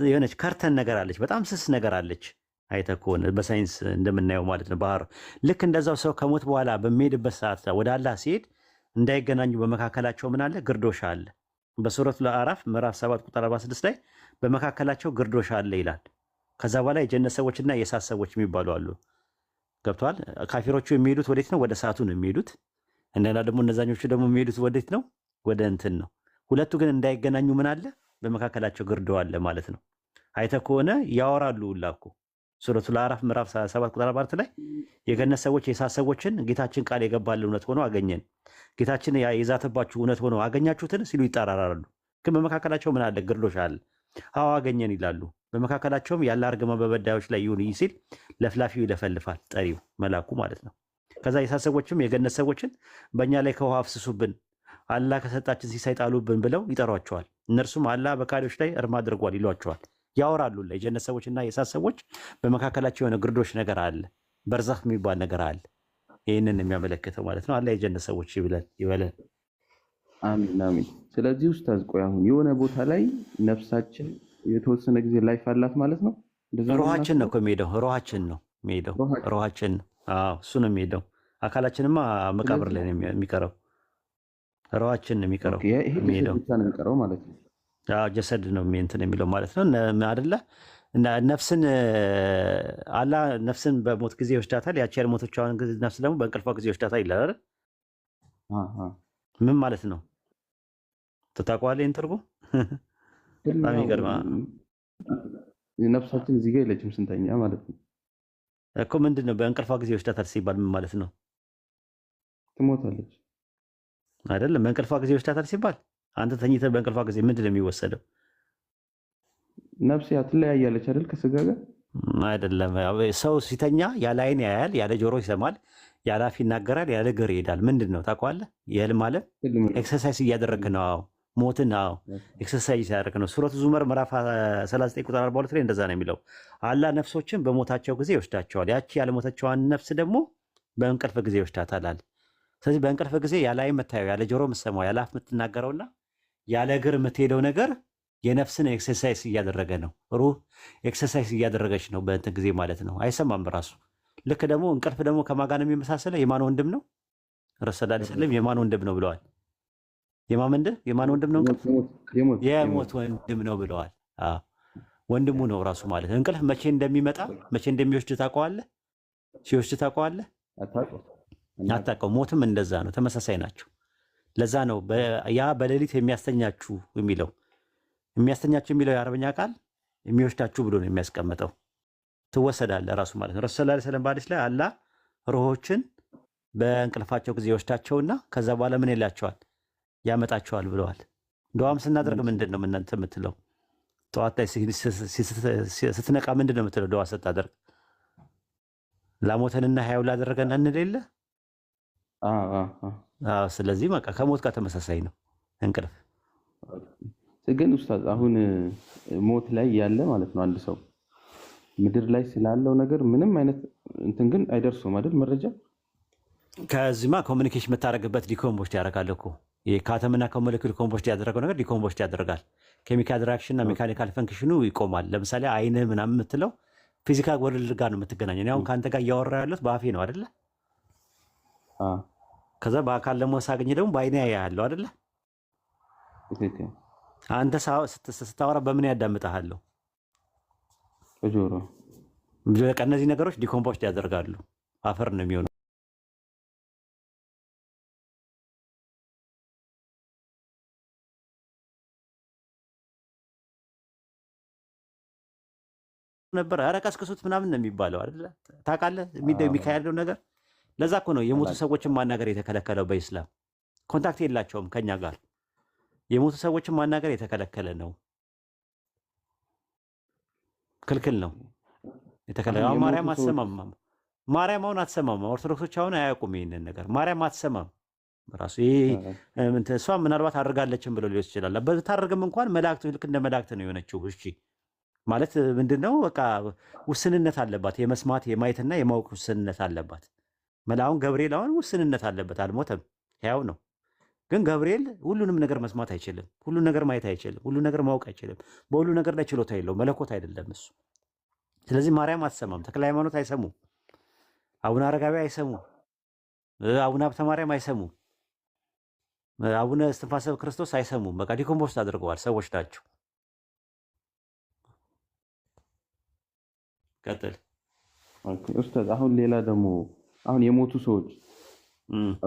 የሆነች ከርተን ነገር አለች፣ በጣም ስስ ነገር አለች። አይተህ ከሆነ በሳይንስ እንደምናየው ማለት ነው። ባህር ልክ እንደዛው ሰው ከሞት በኋላ በሚሄድበት ሰዓት ወደ አላህ ሲሄድ እንዳይገናኙ በመካከላቸው ምን አለ? ግርዶሽ አለ። በሱረቱ አዕራፍ ምዕራፍ 7 ቁጥር 46 ላይ በመካከላቸው ግርዶሽ አለ ይላል። ከዛ በኋላ የጀነት ሰዎችና የእሳት ሰዎች የሚባሉ አሉ። ገብተዋል? ካፊሮቹ የሚሄዱት ወዴት ነው? ወደ እሳቱ ነው የሚሄዱት። እንደና ደግሞ እነዛኞቹ ደግሞ የሚሄዱት ወዴት ነው? ወደ እንትን ነው። ሁለቱ ግን እንዳይገናኙ ምን አለ? በመካከላቸው ግርዶ አለ ማለት ነው። አይተህ ከሆነ ያወራሉ ሁላ እኮ ሱረቱ አዕራፍ ምዕራፍ 7 ቁጥር 4 ላይ የገነት ሰዎች የእሳት ሰዎችን ጌታችን ቃል የገባልን እውነት ሆኖ አገኘን፣ ጌታችን የዛተባችሁ እውነት ሆኖ አገኛችሁትን ሲሉ ይጠራራሉ። ግን በመካከላቸው ምን አለ? ግርዶሽ አለ። አዎ አገኘን ይላሉ። በመካከላቸውም ያለ እርግማ በበዳዮች ላይ ይሁን ሲል ለፍላፊው ይለፈልፋል፣ ጠሪው መላኩ ማለት ነው። ከዛ የእሳት ሰዎችም የገነት ሰዎችን በእኛ ላይ ከውሃ አፍስሱብን፣ አላህ ከሰጣችን ሲሳይ ጣሉብን ብለው ይጠሯቸዋል። እነርሱም አላህ በካዶች ላይ እርም አድርጓል ይሏቸዋል። ያወራሉ። የጀነት ሰዎችና የእሳት ሰዎች በመካከላቸው የሆነ ግርዶሽ ነገር አለ፣ በርዘኽ የሚባል ነገር አለ። ይህንን የሚያመለክተው ማለት ነው። አላህ የጀነት ሰዎች ይበለን። አሚን አሚን። ስለዚህ ኡስታዝ ቆይ አሁን የሆነ ቦታ ላይ ነፍሳችን የተወሰነ ጊዜ ላይፍ አላት ማለት ነው። ሩሃችን ነው የሚሄደው። ሩሃችን ነው የሚሄደው። ሩሃችን ነው። አዎ እሱ ነው የሚሄደው። አካላችንማ መቃብር ላይ ነው የሚቀረው። ሩሃችን ነው የሚቀረው። ይሄ ብቻ ነው የሚቀረው ማለት ነው። ጀሰድ ነው እንትን የሚለው ማለት ነው አይደለ? ነፍስን አላህ ነፍስን በሞት ጊዜ ይወስዳታል። ያቺ ያልሞተችውን ነፍስ ደግሞ በእንቅልፏ ጊዜ ይወስዳታል ይላል አይደል? ምን ማለት ነው? ትታውቀዋለህ? ይህን ትርጉም በጣም ይገርማል። ነፍሳችን እዚህ ጋር የለችም ስንተኛ ማለት ነው እኮ። ምንድን ነው በእንቅልፏ ጊዜ ይወስዳታል ሲባል ምን ማለት ነው? ትሞታለች አይደለም። በእንቅልፏ ጊዜ ይወስዳታል ሲባል አንተ ተኝተህ በእንቅልፏ ጊዜ ምንድን ነው የሚወሰደው? ነፍስ ትለያያለች አይደል ከስጋ ጋር? አይደለም። ሰው ሲተኛ ያለ አይን ያያል፣ ያለ ጆሮ ይሰማል፣ ያለ አፍ ይናገራል፣ ያለ እግር ይሄዳል። ምንድን ነው ታውቀዋለህ? የህልም ዓለም ኤክሰርሳይዝ እያደረግህ ነው። አዎ ሞትን ኤክሰርሳይዝ እያደረግህ ነው። ሱረቱ ዙመር ምዕራፍ 39 ቁጥር 42 ላይ እንደዛ ነው የሚለው። አላህ ነፍሶችን በሞታቸው ጊዜ ይወስዳቸዋል፣ ያቺ ያለሞተችዋን ነፍስ ደግሞ በእንቅልፍ ጊዜ ይወስዳታል አለ። ስለዚህ በእንቅልፍ ጊዜ ያለ አይን የምታየው፣ ያለ ጆሮ የምትሰማው፣ ያለ አፍ የምትናገረውና ያለ እግር የምትሄደው ነገር የነፍስን ኤክሰርሳይዝ እያደረገ ነው። ሩህ ኤክሰርሳይዝ እያደረገች ነው በእንትን ጊዜ ማለት ነው። አይሰማም ራሱ። ልክ ደግሞ እንቅልፍ ደግሞ ከማን ጋር ነው የሚመሳሰለው? የማን ወንድም ነው? ረሱል ሰለላሁ ዐለይሂ ወሰለም የማን ወንድም ነው ብለዋል? የማን ወንድም ነው? እንቅልፍ የሞት ወንድም ነው ብለዋል። ወንድሙ ነው ራሱ ማለት ነው። እንቅልፍ መቼ እንደሚመጣ መቼ እንደሚወስድ ታውቀዋለህ? ሲወስድ ታውቀዋለህ? አታውቀውም። ሞትም እንደዛ ነው፣ ተመሳሳይ ናቸው። ለዛ ነው ያ በሌሊት የሚያስተኛችሁ የሚለው የአረበኛ ቃል የሚወስዳችሁ ብሎ ነው የሚያስቀምጠው። ትወሰዳለህ ራሱ ማለት ነው። ረሱል ሰለላሁ ዐለይሂ ወሰለም በሐዲስ ላይ አላህ ሩሆችን በእንቅልፋቸው ጊዜ ይወስዳቸውና ከዛ በኋላ ምን ይላቸዋል? ያመጣቸዋል ብለዋል። ዱዓም ስናደርግ ምንድን ነው እናንተ የምትለው? ጠዋት ላይ ስትነቃ ምንድን ነው የምትለው? ዱዓ ስታደርግ ላሞተንና ሕያው ላደረገን እንል የለ? ስለዚህ በቃ ከሞት ጋር ተመሳሳይ ነው እንቅልፍ። ግን ኡስታዝ አሁን ሞት ላይ ያለ ማለት ነው አንድ ሰው ምድር ላይ ስላለው ነገር ምንም አይነት እንትን ግን አይደርሱም አይደል? መረጃ ከዚህማ ኮሚኒኬሽን የምታደርግበት ዲኮምፖስት ያደርጋል እኮ ከአተምና ከሞለኪውል ኮምፖስት ያደረገው ነገር ዲኮምፖስት ያደርጋል። ኬሚካል ሪአክሽን እና ሜካኒካል ፈንክሽኑ ይቆማል። ለምሳሌ አይን ምናምን የምትለው ፊዚካል ወርልድ ጋር ነው የምትገናኘው። እኔ አሁን ከአንተ ጋር እያወራ ያለሁት በአፌ ነው አይደለ? ከዛ በአካል ደግሞ ሳገኝ ደግሞ በአይኔ ያያለሁ አይደለ? አንተ ስታወራ በምን ያዳምጣለሁ? በጆሮ። በቃ እነዚህ ነገሮች ዲኮምፖስት ያደርጋሉ። አፈር ነው የሚሆነው። ነበር ኧረ ቀስቅሱት ምናምን ነው የሚባለው አይደለ? ታውቃለህ የሚካሄደው ነገር። ለዛ እኮ ነው የሞቱ ሰዎችን ማናገር የተከለከለው በኢስላም። ኮንታክት የላቸውም ከኛ ጋር። የሞቱ ሰዎችን ማናገር የተከለከለ ነው፣ ክልክል ነው፣ የተከለከለ። አሁን ማርያም አትሰማም። ማርያም አሁን አትሰማም። ኦርቶዶክሶች አሁን አያውቁም ይሄንን ነገር። ማርያም አትሰማም ራሱ። እሷ ምናልባት አድርጋለችም ብሎ ሊወስድ ይችላል። በታደርግም እንኳን መላእክት ልክ እንደ መላእክት ነው የሆነችው። እሺ ማለት ምንድነው? በቃ ውስንነት አለባት። የመስማት የማየትና የማወቅ ውስንነት አለባት። አሁን ገብርኤል አሁን ውስንነት አለበት። አልሞተም፣ ሕያው ነው። ግን ገብርኤል ሁሉንም ነገር መስማት አይችልም፣ ሁሉን ነገር ማየት አይችልም፣ ሁሉ ነገር ማወቅ አይችልም። በሁሉ ነገር ላይ ችሎታ የለው፣ መለኮት አይደለም እሱ። ስለዚህ ማርያም አትሰማም፣ ተክለ ሃይማኖት አይሰሙም፣ አቡነ አረጋዊ አይሰሙም፣ አቡነ ሀብተ ማርያም አይሰሙም፣ አቡነ እስትንፋሰ ክርስቶስ አይሰሙም። በቃ ዲኮምፖስት አድርገዋል። ሰዎች ናቸው። ቀጥል ኡስታዝ። አሁን ሌላ ደግሞ አሁን የሞቱ ሰዎች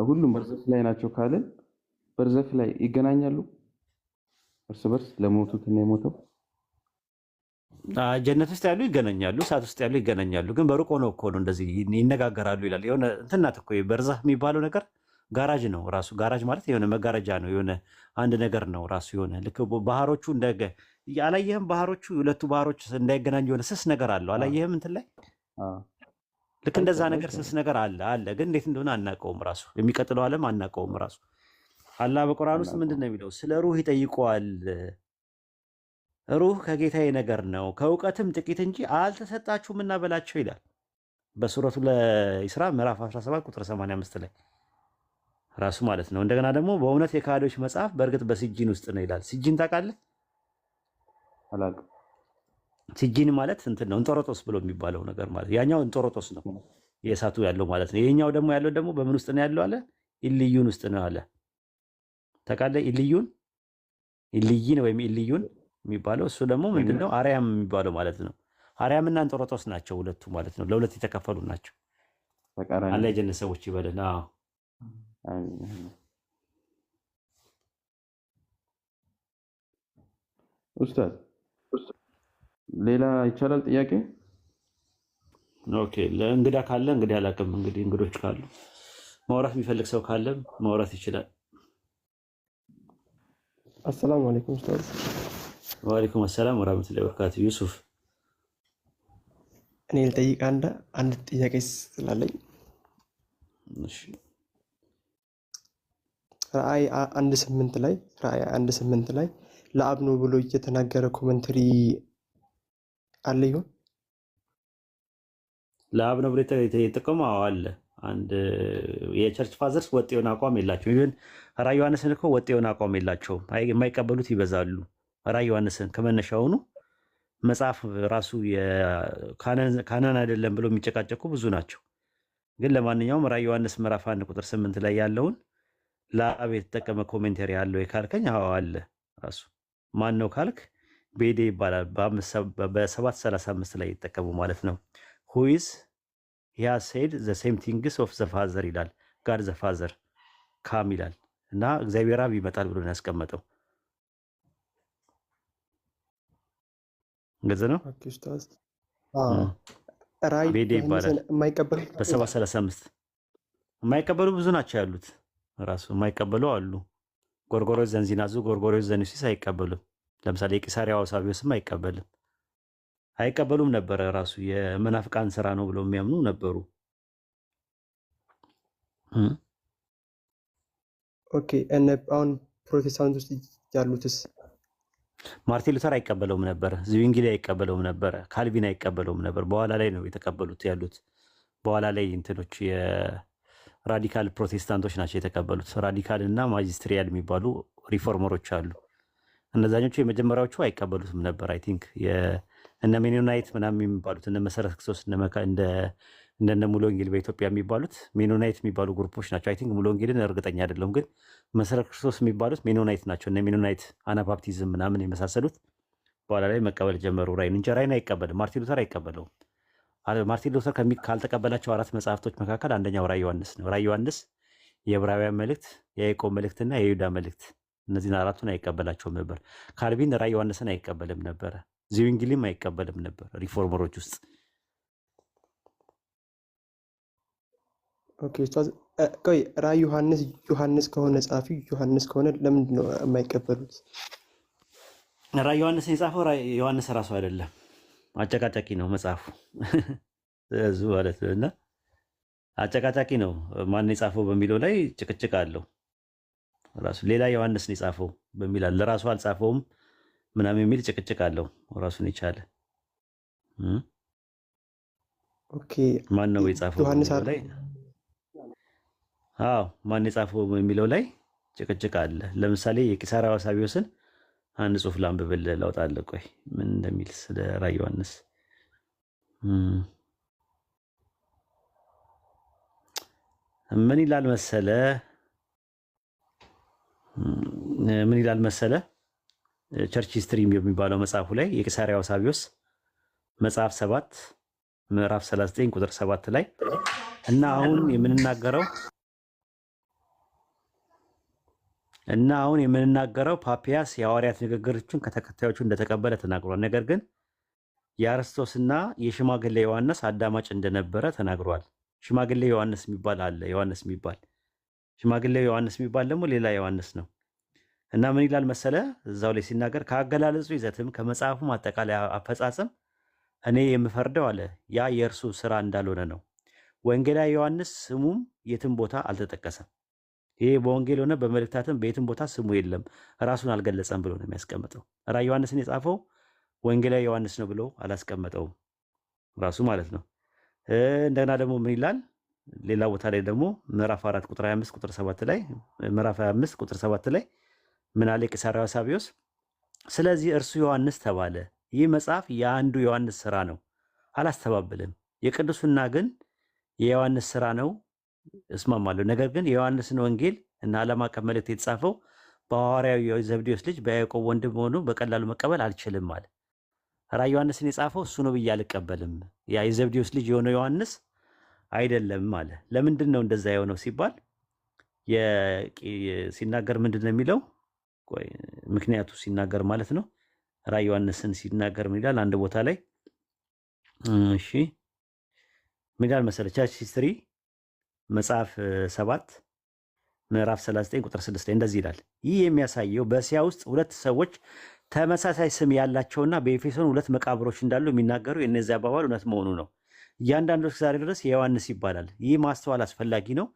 ሁሉም በርዘፍ ላይ ናቸው ካልን በርዘፍ ላይ ይገናኛሉ እርስ በርስ ለሞቱት እና የሞተው ጀነት ውስጥ ያሉ ይገናኛሉ፣ እሳት ውስጥ ያሉ ይገናኛሉ። ግን በሩቅ ሆነው እኮ ነው እንደዚህ ይነጋገራሉ ይላል። የሆነ እንትን ናት እኮ በርዛህ የሚባለው ነገር ጋራጅ ነው ራሱ። ጋራጅ ማለት የሆነ መጋረጃ ነው፣ የሆነ አንድ ነገር ነው ራሱ። የሆነ ልክ ባህሮቹ አላየህም? ባህሮቹ ሁለቱ ባህሮች እንዳይገናኙ የሆነ ስስ ነገር አለው። አላየህም? እንትን ላይ ልክ እንደዛ ነገር ስስ ነገር አለ። ግን እንዴት እንደሆነ አናውቀውም ራሱ። የሚቀጥለው ዓለም አናውቀውም ራሱ። አላህ በቁርአን ውስጥ ምንድን ነው የሚለው? ስለ ሩህ ይጠይቀዋል። ሩህ ከጌታዬ ነገር ነው ከእውቀትም ጥቂት እንጂ አልተሰጣችሁም እና በላቸው ይላል በሱረቱ ለኢስራ ምዕራፍ 17 ቁጥር 85 ላይ ራሱ ማለት ነው። እንደገና ደግሞ በእውነት የካህዶች መጽሐፍ በእርግጥ በሲጂን ውስጥ ነው ይላል። ሲጂን ታውቃለህ? አላውቅም። ሲጂን ማለት እንትን ነው እንጦሮጦስ ብሎ የሚባለው ነገር ማለት ያኛው እንጦሮጦስ ነው የእሳቱ ያለው ማለት ነው። ይሄኛው ደግሞ ያለው ደግሞ በምን ውስጥ ነው ያለው አለ? ኢልዩን ውስጥ ነው አለ። ታውቃለህ? ኢልይን ወይም ኢልዩን የሚባለው እሱ ደግሞ ምንድነው? አርያም የሚባለው ማለት ነው። አርያምና እንጦሮጦስ ናቸው ሁለቱ ማለት ነው። ለሁለት የተከፈሉ ናቸው። አላህ የጀነት ሰዎች ይበለን። ኡስታዝ ሌላ ይቻላል ጥያቄ? ኦኬ ለእንግዳ ካለ እንግዲህ አላውቅም። እንግዲህ እንግዶች ካሉ ማውራት የሚፈልግ ሰው ካለም ማውራት ይችላል። አሰላሙ አለይኩም ኡስታዝ። ወአለይኩም ሰላም ወራህመቱላሂ ወበረካቱ። ዩሱፍ እኔ ልጠይቅ አንድ ጥያቄ ስላለኝ። እሺ ራእይ 1:8 ላይ ለአብ ነው ብሎ እየተናገረ ኮመንተሪ አለ ይሆን? ለአብ ነው ብሎ የተጠቀመው አለ። አንድ የቸርች ፋዘርስ ወጥ የሆነ አቋም የላቸውም። ይሁን ራዕየ ዮሐንስን እኮ ወጥ የሆነ አቋም የላቸውም። የማይቀበሉት ይበዛሉ። ራዕየ ዮሐንስን ከመነሻውኑ መጽሐፍ ራሱ ካናን አይደለም ብሎ የሚጨቃጨቁ ብዙ ናቸው። ግን ለማንኛውም ራዕየ ዮሐንስ ምዕራፍ 1 ቁጥር 8 ላይ ያለውን ለአብ የተጠቀመ ኮሜንተሪ አለው ካልከኝ አዎ አለ። ራሱ ማን ነው ካልክ ቤዴ ይባላል። በ735 ላይ የተጠቀሙ ማለት ነው። ሁይዝ ሂ ሃዝ ሴድ ዘ ሴም ቲንግስ ኦፍ ዘ ፋዘር ይላል። ጋድ ዘ ፋዘር ካም ይላል እና እግዚአብሔር አብ ይመጣል ብሎ ነው ያስቀመጠው። ገዘ ነው ቤዴ ይባላል። በ735 የማይቀበሉ ብዙ ናቸው ያሉት። ራሱ የማይቀበሉ አሉ ጎርጎርዮስ ዘንዚናዙ፣ ጎርጎርዮስ ዘኑሲስ አይቀበሉም። ለምሳሌ የቂሳሪያ አውሳቢዮስም አይቀበሉም ነበረ። ራሱ የመናፍቃን ስራ ነው ብለው የሚያምኑ ነበሩ። ኦኬ። አሁን ፕሮቴስታንት ውስጥ ያሉትስ? ማርቲን ሉተር አይቀበለውም ነበረ። ዝዊንግሊ አይቀበለውም ነበረ። ካልቪን አይቀበለውም ነበር። በኋላ ላይ ነው የተቀበሉት ያሉት። በኋላ ላይ እንትኖች የራዲካል ፕሮቴስታንቶች ናቸው የተቀበሉት። ራዲካል እና ማጂስትሪያል የሚባሉ ሪፎርመሮች አሉ። እነዛኞቹ የመጀመሪያዎቹ አይቀበሉትም ነበር። አይ ቲንክ እነ ሜኖናይት ምናምን የሚባሉት እነ መሰረት ክርስቶስ እንደነ ሙሉ ወንጌል በኢትዮጵያ የሚባሉት ሜኖናይት የሚባሉ ግሩፖች ናቸው። አይ ቲንክ ሙሉ ወንጌልን እርግጠኛ አይደለም፣ ግን መሰረት ክርስቶስ የሚባሉት ሜኖናይት ናቸው። እነ ሜኖናይት አናባፕቲዝም ምናምን የመሳሰሉት በኋላ ላይ መቀበል ጀመሩ ራይን እንጂ ራይን አይቀበልም። ማርቲን ሉተር አይቀበለውም። ማርቲን ሉተር ካልተቀበላቸው 4 መጽሐፍቶች መካከል አንደኛው ራዕየ ዮሐንስ ነው። ራዕየ ዮሐንስ፣ የዕብራውያን መልእክት፣ የያዕቆብ መልእክትና የይሁዳ መልእክት፣ እነዚህን 4ቱን አይቀበላቸውም ነበር። ካልቪን ራዕየ ዮሐንስን አይቀበልም ነበረ። ዝዊንግሊም አይቀበልም ነበር ሪፎርመሮች ውስጥ። ኦኬ ኡስታዝ፣ ቆይ ራዕየ ዮሐንስ ከሆነ ጸሐፊው ዮሐንስ ከሆነ ለምንድን ነው የማይቀበሉት? ራዕየ ዮሐንስን የጻፈው ዮሐንስ ራሱ አይደለም። አጨቃጫቂ ነው መጽሐፉ እዙ ማለት ነው። እና አጨቃጫቂ ነው። ማን የጻፈው በሚለው ላይ ጭቅጭቅ አለው። ራሱ ሌላ ዮሐንስ ነው የጻፈው በሚል አለ። ለራሱ አልጻፈውም ምናምን የሚል ጭቅጭቅ አለው ራሱን የቻለ። ኦኬ ማን ነው የጻፈው በሚለው ላይ ማን የጻፈው በሚለው ላይ ጭቅጭቅ አለ። ለምሳሌ የቂሳርያ አውሳቢዮስን አንድ ጽሑፍ ላንብብልህ ላውጣልህ። ቆይ ምን እንደሚል ስለ ራዕየ ዮሐንስ ምን ይላል መሰለ ቸርች ሂስትሪ የሚባለው መጽሐፉ ላይ የቂሳርያ አውሳቢዮስ መጽሐፍ 7 ምዕራፍ 39 ቁጥር 7 ላይ እና አሁን የምንናገረው ፓፒያስ የሐዋርያት ንግግሮችን ከተከታዮቹ እንደተቀበለ ተናግሯል። ነገር ግን የአርስቶስና የሽማግሌ ዮሐንስ አዳማጭ እንደነበረ ተናግሯል። ሽማግሌ ዮሐንስ የሚባል አለ። ሽማግሌ ዮሐንስ የሚባል ደግሞ ሌላ ዮሐንስ ነው። እና ምን ይላል መሰለ እዛው ላይ ሲናገር ከአገላለጹ ይዘትም ከመጽሐፉም አጠቃላይ አፈጻጸም እኔ የምፈርደው አለ ያ የእርሱ ስራ እንዳልሆነ ነው። ወንጌላዊ ዮሐንስ ስሙም የትም ቦታ አልተጠቀሰም። ይሄ በወንጌል ሆነ በመልእክታትም በየትም ቦታ ስሙ የለም፣ ራሱን አልገለጸም ብሎ ነው የሚያስቀምጠው። ራዕየ ዮሐንስን የጻፈው ወንጌላዊ ዮሐንስ ነው ብሎ አላስቀመጠውም ራሱ ማለት ነው። እንደገና ደግሞ ምን ይላል ሌላ ቦታ ላይ ደግሞ ምዕራፍ 4 ቁጥር 25 ቁጥር 7 ላይ ምዕራፍ 25 ቁጥር 7 ላይ ምን አለ ቂሳርያ አውሳቢዮስ? ስለዚህ እርሱ ዮሐንስ ተባለ። ይህ መጽሐፍ የአንዱ ዮሐንስ ስራ ነው፣ አላስተባብልም። የቅዱስና ግን የዮሐንስ ስራ ነው እስማማለሁ። ነገር ግን የዮሐንስን ወንጌል እና ዓለም አቀፍ መልእክት የተጻፈው በሐዋርያው የዘብዴዎስ ልጅ በያዕቆብ ወንድም ሆኖ በቀላሉ መቀበል አልችልም አለ። ራዕየ ዮሐንስን የጻፈው እሱ ነው ብዬ አልቀበልም። ያ የዘብዴዎስ ልጅ የሆነው ዮሐንስ አይደለም አለ። ለምንድን ነው እንደዛ የሆነው ሲባል ሲናገር ምንድን ነው የሚለው? ምክንያቱ ሲናገር ማለት ነው። ራዕየ ዮሐንስን ሲናገር ምን ይላል? አንድ ቦታ ላይ እሺ ምን ይላል መሰለህ? ቸርች ሂስትሪ መጽሐፍ 7 ምዕራፍ 39 ቁጥር 6 ላይ እንደዚህ ይላል። ይህ የሚያሳየው በእስያ ውስጥ 2 ሰዎች ተመሳሳይ ስም ያላቸውና በኤፌሶን 2 መቃብሮች እንዳሉ የሚናገሩ የእነዚህ አባባል እውነት መሆኑ ነው። እያንዳንዱ ዛሬ ድረስ የዮሐንስ ይባላል። ይህ ማስተዋል አስፈላጊ ነው።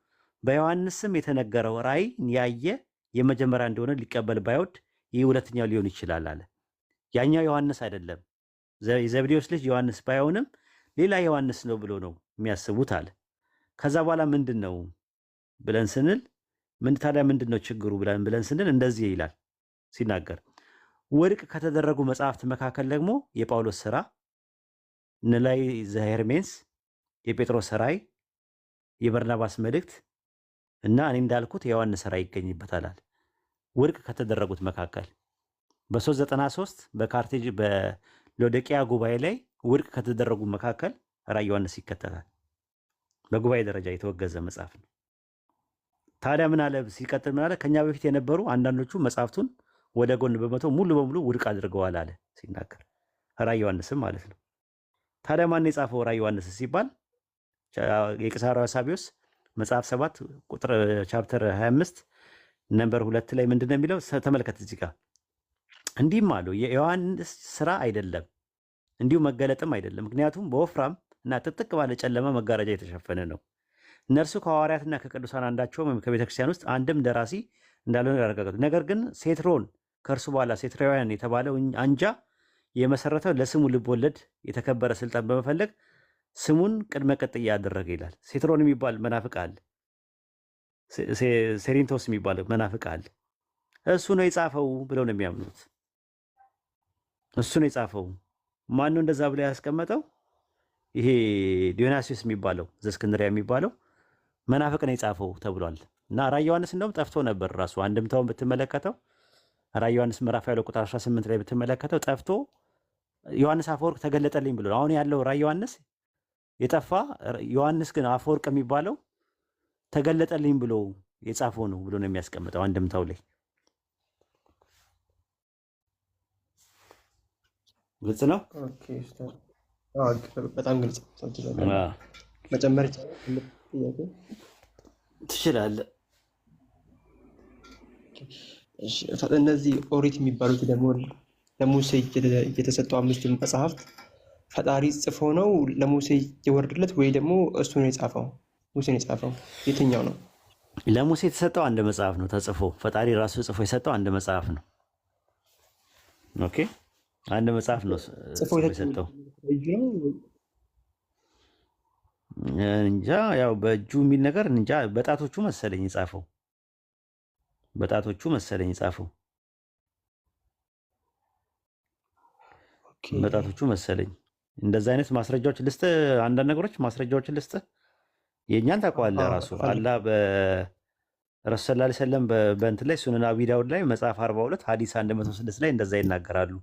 በዮሐንስ ስም የተነገረው ራእይ ያየ የመጀመሪያ እንደሆነ ሊቀበል ባይወድ ይህ ሁለተኛው ሊሆን ይችላል አለ። ያኛው ዮሐንስ አይደለም፣ የዘብዴዎስ ልጅ ዮሐንስ ባይሆንም ሌላ ዮሐንስ ነው ብሎ ነው የሚያስቡት አለ። ከዛ በኋላ ምንድን ነው ብለን ስንል ታዲያ ምንድን ነው ችግሩ ብለን ስንል እንደዚህ ይላል ሲናገር፣ ውድቅ ከተደረጉ መጽሐፍት መካከል ደግሞ የጳውሎስ ስራ፣ ንላይ ዘሄርሜንስ፣ የጴጥሮስ ራእይ፣ የበርናባስ መልእክት እና እኔ እንዳልኩት የዮሐንስ ራእይ ይገኝበታል። ውድቅ ከተደረጉት መካከል በ393 በካርቴጅ በሎዶቅያ ጉባኤ ላይ ውድቅ ከተደረጉ መካከል ራዕየ ዮሐንስ ይከተታል። በጉባኤ ደረጃ የተወገዘ መጽሐፍ ነው። ታዲያ ምን አለ ሲቀጥል ምን አለ? ከኛ በፊት የነበሩ አንዳንዶቹ መጽሐፍቱን ወደ ጎን በመተው ሙሉ በሙሉ ውድቅ አድርገዋል አለ ሲናገር፣ ራዕየ ዮሐንስም ማለት ነው። ታዲያ ማን የጻፈው ራዕየ ዮሐንስ ሲባል የቂሳርያ አውሳቢዮስ መጽሐፍ 7 ቁጥር ቻፕተር 25 ነምበር 2 ላይ ምንድነው የሚለው? ተመልከት እዚህ ጋር እንዲህም አለው የዮሐንስ ስራ አይደለም እንዲሁ መገለጥም አይደለም፣ ምክንያቱም በወፍራም እና ጥቅጥቅ ባለ ጨለማ መጋረጃ የተሸፈነ ነው። እነርሱ ከሐዋርያትና ከቅዱሳን አንዳቸውም ወይም ከቤተ ክርስቲያን ውስጥ አንድም ደራሲ እንዳልሆነ ያረጋገጡ። ነገር ግን ሴትሮን ከእርሱ በኋላ ሴትራውያን የተባለው አንጃ የመሰረተው ለስሙ ልብ ወለድ የተከበረ ስልጣን በመፈለግ ስሙን ቅድመ ቅጥያ ያደረገ ይላል። ሴትሮን የሚባል መናፍቅ አለ። ሴሪንቶስ የሚባል መናፍቅ አለ። እሱ ነው የጻፈው ብለው ነው የሚያምኑት። እሱ ነው የጻፈው። ማን ነው እንደዛ ብለው ያስቀመጠው? ይሄ ዲዮናሲዮስ የሚባለው ዘእስክንድርያ የሚባለው መናፍቅ ነው የጻፈው ተብሏል። እና ራዕየ ዮሐንስ እንደውም ጠፍቶ ነበር ራሱ። አንድምታውን ብትመለከተው ራዕየ ዮሐንስ ምዕራፍ 22 ቁጥር 18 ላይ ብትመለከተው ጠፍቶ ዮሐንስ አፈወርቅ ተገለጠልኝ ብሎ አሁን ያለው ራዕየ ዮሐንስ የጠፋ ዮሐንስ ግን አፈወርቅ የሚባለው ተገለጠልኝ ብሎ የጻፈው ነው ብሎ ነው የሚያስቀምጠው አንድምታው ላይ። ግልጽ ነው። ኦኬ ኡስታዝ። በጣም ግልጽ ነው። መጨመር ጥያቄ ትችላለህ። እሺ፣ እነዚህ ኦሪት የሚባሉት ደግሞ ለሙሴ የተሰጠው 5ቱ መጽሐፍት ፈጣሪ ጽፎ ነው ለሙሴ የወረደለት ወይ ደግሞ እሱ ነው የጻፈው? ሙሴ ነው የጻፈው? የትኛው ነው? ለሙሴ የተሰጠው አንድ መጽሐፍ ነው ተጽፎ፣ ፈጣሪ ራሱ ጽፎ የሰጠው አንድ መጽሐፍ ነው። ኦኬ፣ አንድ መጽሐፍ ነው ጽፎ የሰጠው። እንጃ ያው በእጁ የሚል ነገር እንጃ፣ በጣቶቹ መሰለኝ የጻፈው፣ በጣቶቹ መሰለኝ የጻፈው፣ በጣቶቹ መሰለኝ። እንደዛ አይነት ማስረጃዎች ልስጥ፣ አንዳንድ ነገሮች ማስረጃዎችን ልስጥ። የእኛን ታውቀዋለህ ራሱ አላህ በረሱል ሰለላሁ ዐለይሂ ወሰለም በእንትን ላይ ሱነን አቢ ዳውድ ላይ መጽሐፍ 42 ሐዲስ 106 ላይ እንደዛ ይናገራሉ።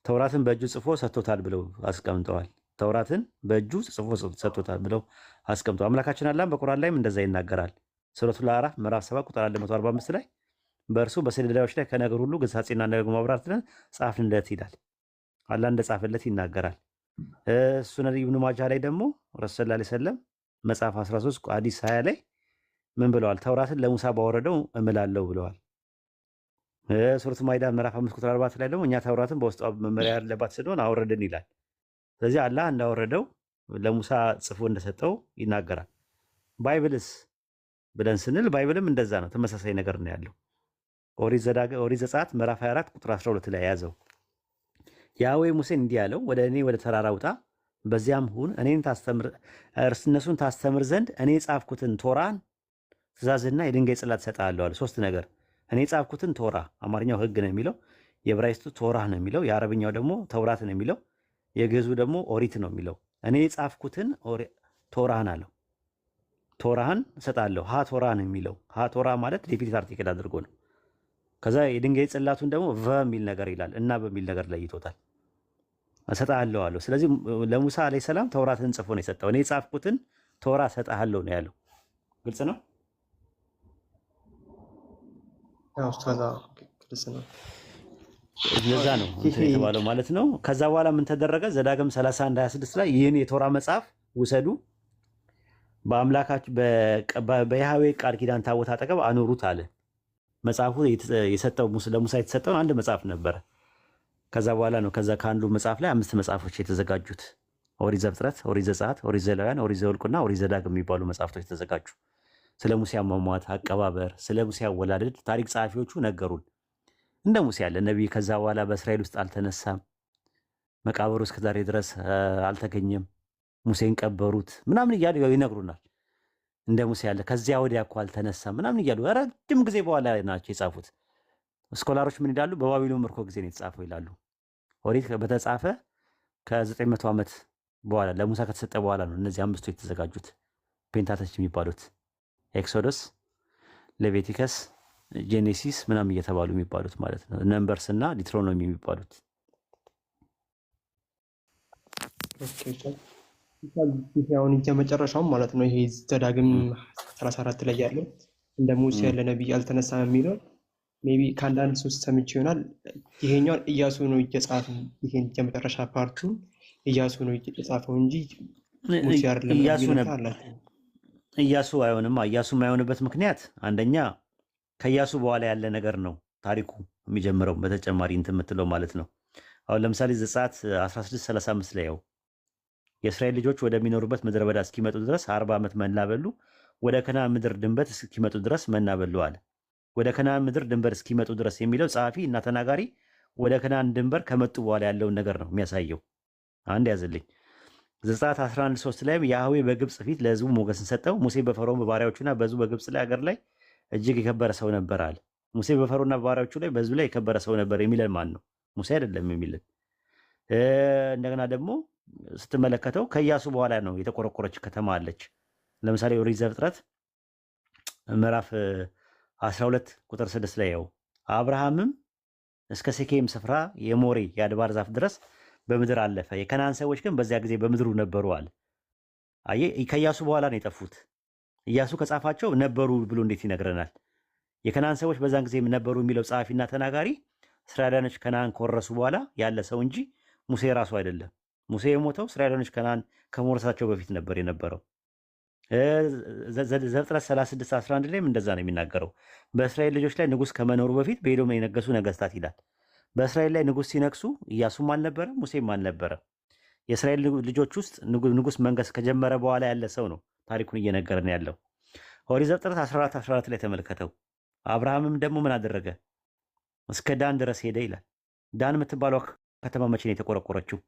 ተውራትን በእጁ ጽፎ ሰጥቶታል ብለው አስቀምጠዋል። ተውራትን በእጁ ጽፎ ሰጥቶታል ብለው አስቀምጠዋል። አምላካችን አላህም በቁርአን ላይም እንደዛ ይናገራል። ሱረቱል አዕራፍ ምዕራፍ 7 ቁጥር 145 ላይ በእርሱ በሰሌዳዎች ላይ ከነገር ሁሉ ግሳጼና ደግሞ ማብራራትን ጻፍንለት ይላል። አላህ እንደጻፈለት ይናገራል። ሱነን ኢብኑ ማጃ ላይ ደግሞ ረሱል ሰለላሁ ዐለይሂ ወሰለም መጽሐፍ 13 ሐዲስ 20 ላይ ምን ብለዋል? ተውራትን ለሙሳ ባወረደው እምላለሁ ብለዋል። ሱረቱ ማይዳ ምዕራፍ 5 ቁጥር 4 ላይ ደግሞ እኛ ተውራትን በውስጧ መመሪያ ያለባት ስለሆነ አወረድን ይላል። ስለዚህ አላህ እንዳወረደው ለሙሳ ጽፎ እንደሰጠው ይናገራል። ባይብልስ ብለን ስንል ባይብልም እንደዛ ነው፣ ተመሳሳይ ነገር ነው ያለው። ኦሪት ዘጸአት ምዕራፍ 24 ቁጥር 12 ላይ ያዘው። ያህዌ ሙሴን እንዲህ ያለው ወደ እኔ ወደ ተራራ ውጣ፣ በዚያም ሁን፣ እነሱን ታስተምር ዘንድ እኔ የጻፍኩትን ቶራን ትእዛዝና የድንጋይ ጽላት እሰጥሃለሁ አለ። 3 ነገር እኔ የጻፍኩትን ቶራ፣ አማርኛው ህግ ነው የሚለው፣ የዕብራይስጡ ቶራህ ነው የሚለው፣ የአረብኛው ደግሞ ተውራት ነው የሚለው፣ የግዕዙ ደግሞ ኦሪት ነው የሚለው። እኔ የጻፍኩትን ቶራህን አለው። ቶራህን እሰጥሃለሁ። ሀ ቶራ ነው የሚለው። ሀ ቶራ ማለት ዴፊኒት አርቲክል አድርጎ ነው። ከዛ የድንጋይ ጽላቱን ደግሞ በሚል ነገር ይላል እና በሚል ነገር ለይቶታል። እሰጥሃለሁ አለው። ስለዚህ ለሙሳ አለይሂ ሰላም ተውራትን ጽፎ ነው የሰጠው። እኔ የጻፍኩትን ቶራ እሰጥሃለሁ ነው ያለው። ግልጽ ነው። ለዛ ነው እንትን የተባለው ማለት ነው። ከዛ በኋላ ምን ተደረገ? ዘዳግም 31:26 ላይ ይህን የቶራ መጽሐፍ ውሰዱ፣ በአምላካችሁ በያህዌ ቃል ኪዳን ታቦት አጠገብ አኑሩት አለ። መጽሐፉ የሰጠው ለሙሳ የተሰጠውን አንድ መጽሐፍ ነበረ። ከዛ በኋላ ነው ከአንዱ መጽሐፍ ላይ 5 መጽሐፎች የተዘጋጁት። ኦሪት ዘፍጥረት፣ ኦሪት ዘጸአት፣ ኦሪት ዘሌዋውያን፣ ኦሪት ዘኍልቍና ኦሪት ዘዳግም የሚባሉ መጽሐፍቶች ተዘጋጁ። ስለ ሙሴ አሟሟት፣ አቀባበር፣ ስለ ሙሴ አወላለድ ታሪክ ጸሐፊዎቹ ነገሩን። እንደ ሙሴ ያለ ነቢይ ከዛ በኋላ በእስራኤል ውስጥ አልተነሳም፣ መቃብሩ እስከ ዛሬ ድረስ አልተገኘም፣ ሙሴን ቀበሩት ምናምን እያሉ ይነግሩናል። እንደ ሙሴ ያለ ከዚያ ወዲያ እኮ አልተነሳም ምናምን እያሉ ረጅም ጊዜ በኋላ ናቸው የጻፉት። ስኮላሮች ምን ይላሉ? በባቢሎን ምርኮ ጊዜ ነው የተጻፈው ይላሉ። ኦሪት በተጻፈ ከ900 ዓመት በኋላ ለሙሳ ከተሰጠ በኋላ ነው እነዚህ 5ቱ የተዘጋጁት ፔንታተች የሚባሉት ኤክሶዶስ፣ ሌቪቲከስ፣ ጄኔሲስ ምናምን እየተባሉ የሚባሉት ማለት ነው። ነምበርስ እና ዲትሮኖሚ የሚባሉት። አሁን የመጨረሻውም ማለት ነው ይሄ ዘዳግም 34 ላይ ያለው እንደ ሙሴ ያለ ነቢይ አልተነሳም የሚለው ሜቢ ከአንዳንድ ሶስት ሰምቼ ይሆናል። ይሄኛውን ኢያሱ ነው እየጻፈ ይሄን የመጨረሻ ፓርቱን ኢያሱ ነው እየጻፈው እንጂ ሙሴ አይደለም። ኢያሱ አይሆንም። ኢያሱ የማይሆንበት ምክንያት አንደኛ ከኢያሱ በኋላ ያለ ነገር ነው ታሪኩ የሚጀምረው። በተጨማሪ እንትን የምትለው ማለት ነው። አሁን ለምሳሌ ዘጸአት 16:35 ላይ ያው የእስራኤል ልጆች ወደሚኖሩበት ምድረ በዳ እስኪመጡ ድረስ 40 ዓመት መና በሉ፣ ወደ ከነዓን ምድር ድንበር እስኪመጡ ድረስ መና በሉ አለ። ወደ ከነዓን ምድር ድንበር እስኪመጡ ድረስ የሚለው ጸሐፊ እና ተናጋሪ ወደ ከነዓን ድንበር ከመጡ በኋላ ያለውን ነገር ነው የሚያሳየው። አንድ ያዝልኝ። ዘጸአት 11:3 ላይም ያህዌ በግብፅ ፊት ለሕዝቡ ሞገስን ሰጠው፣ ሙሴ በፈርዖን በባሪያዎቹና በሕዝቡ በግብፅ ላይ ሀገር ላይ እጅግ የከበረ ሰው ነበር አለ። ሙሴ በፈርዖንና በባሪያዎቹ ላይ በሕዝቡ ላይ የከበረ ሰው ነበር የሚለን ማን ነው? ሙሴ አይደለም የሚለን። እንደገና ደግሞ ስትመለከተው ከኢያሱ በኋላ ነው የተቆረቆረች ከተማ አለች። ለምሳሌ ኦሪት ዘፍጥረት ምዕራፍ 12 ቁጥር 6 ላይ ያው አብርሃምም እስከ ሴኬም ስፍራ የሞሬ የአድባር ዛፍ ድረስ በምድር አለፈ፣ የከነዓን ሰዎች ግን በዚያ ጊዜ በምድሩ ነበሩ አለ። አየህ፣ ከኢያሱ በኋላ ነው የጠፉት። ኢያሱ ከጻፋቸው ነበሩ ብሎ እንዴት ይነግረናል? የከነዓን ሰዎች በዛን ጊዜ ነበሩ የሚለው ጸሐፊና ተናጋሪ እስራኤላውያኖች ከነዓን ከወረሱ በኋላ ያለ ሰው እንጂ ሙሴ ራሱ አይደለም። ሙሴ የሞተው እስራኤላውያኖች ከነዓን ከመውረሳቸው በፊት ነበር የነበረው። ዘፍጥረት 36:11 ላይም እንደዛ ነው የሚናገረው። በእስራኤል ልጆች ላይ ንጉሥ ከመኖሩ በፊት በኤዶም የነገሱ ነገስታት ይላል። በእስራኤል ላይ ንጉሥ ሲነግሱ ኢያሱም አልነበረ፣ ሙሴም አልነበረ። የእስራኤል ልጆች ውስጥ ንጉሥ መንገስ ከጀመረ በኋላ ያለ ሰው ነው ታሪኩን እየነገረን ያለው። ኦሪት ዘፍጥረት 14:14 ላይ ተመልከተው። አብርሃምም ደግሞ ምን አደረገ? እስከ ዳን ድረስ ሄደ ይላል። ዳን የምትባለው ከተማ መቼ ነው የተቆረቆረችው?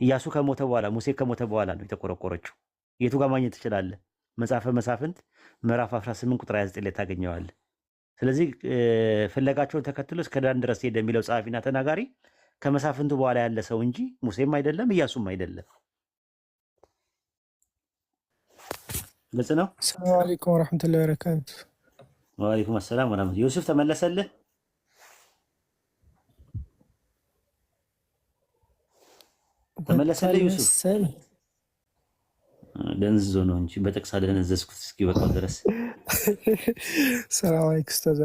ኢያሱ ከሞተ በኋላ፣ ሙሴ ከሞተ በኋላ ነው የተቆረቆረችው። የቱ ጋር ማግኘት ትችላለህ? መጽሐፈ መሳፍንት ምዕራፍ 18 ቁጥር 29 ላይ ታገኘዋለህ። ስለዚህ ፍለጋቸውን ተከትሎ እስከ ዳን ድረስ ሄደ የሚለው ጸሐፊና ተናጋሪ ከመሳፍንቱ በኋላ ያለ ሰው እንጂ ሙሴም አይደለም ኢያሱም አይደለም። ግልጽ ነው። ሰላም አለይኩም ወራህመቱላሂ ወበረካቱ። ወአለይኩም ሰላም ወራህመቱ። ዩሱፍ ተመለሰልህ? ተመለሰልህ ዩሱፍ? ደንዝዞ ነው እንጂ በጥቅስ አልደነዘዝኩት እስኪበቃው ድረስ። ሰላም አለይኩም ኡስታዝ።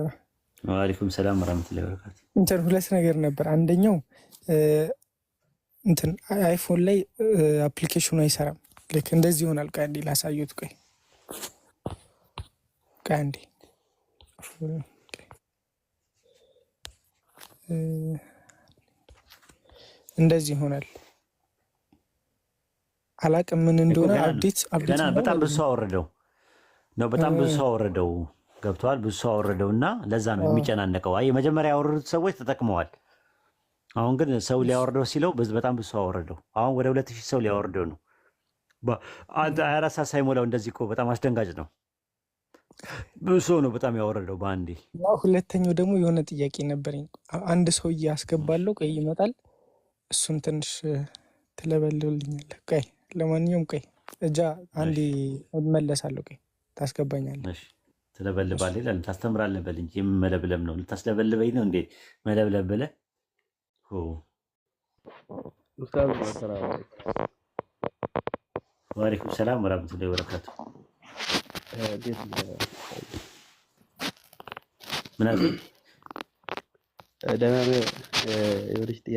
ወአለይኩም ሰላም ወራህመቱላሂ ወበረካቱ። እንትን ሁለት ነገር ነበር። አንደኛው እንትን አይፎን ላይ አፕሊኬሽኑ አይሰራም። ልክ እንደዚህ ይሆናል። ቆይ አንዴ ላሳየሁት። ቆይ አንዴ እንደዚህ ይሆናል። አላቅም ምን እንደሆነ። አፕዴት ገና በጣም ብዙ ሰው አወረደው ነው። በጣም ብዙ ሰው አወረደው። ገብተዋል። ብዙ ሰው አወረደው እና ለዛ ነው የሚጨናነቀው። አይ መጀመሪያ ያወረዱት ሰዎች ተጠቅመዋል። አሁን ግን ሰው ሊያወርደው ሲለው በጣም ብዙ ሰው አወረደው። አሁን ወደ 2000 ሰው ሊያወርደው ነው። 24 ሰዓት ሳይሞላው እንደዚህ እኮ በጣም አስደንጋጭ ነው። ብዙ ሰው ነው በጣም ያወረደው በአንዴ። ሁለተኛው ደግሞ የሆነ ጥያቄ ነበረኝ። አንድ ሰው እያስገባለሁ፣ ቆይ ይመጣል። እሱን ትንሽ ትለበልልኛለህ? ቆይ ለማንኛውም ቆይ እጃ አንዴ እመለሳለሁ። ቆይ ታስገባኛለህ? ትለበልባለህ ይላል። ታስተምራለህ በል እንጂ የምመለብለም ነው። ልታስለበልበኝ ነው እንዴ? መለብለም ብለህ ወአለይኩም ሰላም ወራህመቱላሂ ወበረካቱ። ምን አልከኝ?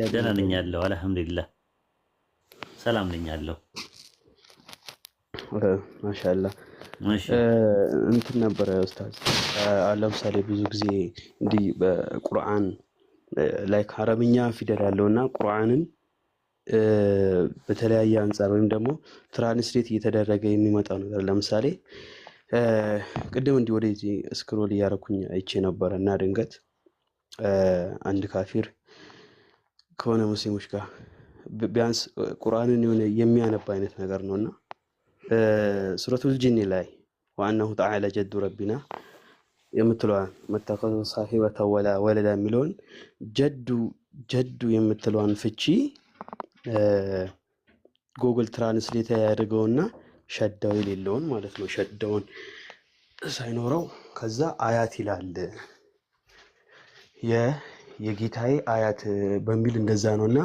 ደህና ነኝ ያለው አልሐምዱሊላህ ሰላም ነኝ ያለው። ማሻአላህ እንትን ነበረ ኡስታዝ። ለምሳሌ ብዙ ጊዜ እንዲህ በቁርአን ላይ አረብኛ ፊደል ያለውና ቁርአንን በተለያየ አንጻር ወይም ደግሞ ትራንስሌት እየተደረገ የሚመጣው ነገር ለምሳሌ ቅድም እንዲህ ወደዚህ ስክሮል እያደረኩኝ አይቼ ነበረ እና ድንገት አንድ ካፊር ከሆነ ሙስሊሞች ጋር ቢያንስ ቁርአንን የሆነ የሚያነባ አይነት ነገር ነውና ሱረቱል ጂን ላይ ወአነሁ ተዓላ ጀዱ ረቢና የምትለዋን መተኸዙ ሳሂበተ ወላ ወለዳ የሚለውን ጀዱ የምትለዋን ፍቺ ጉግል ትራንስሌት ያደርገውና ሸዳው የሌለውን ማለት ነው። ሸዳውን ሳይኖረው ከዛ አያት ይላል የጌታዬ አያት በሚል እንደዛ ነውና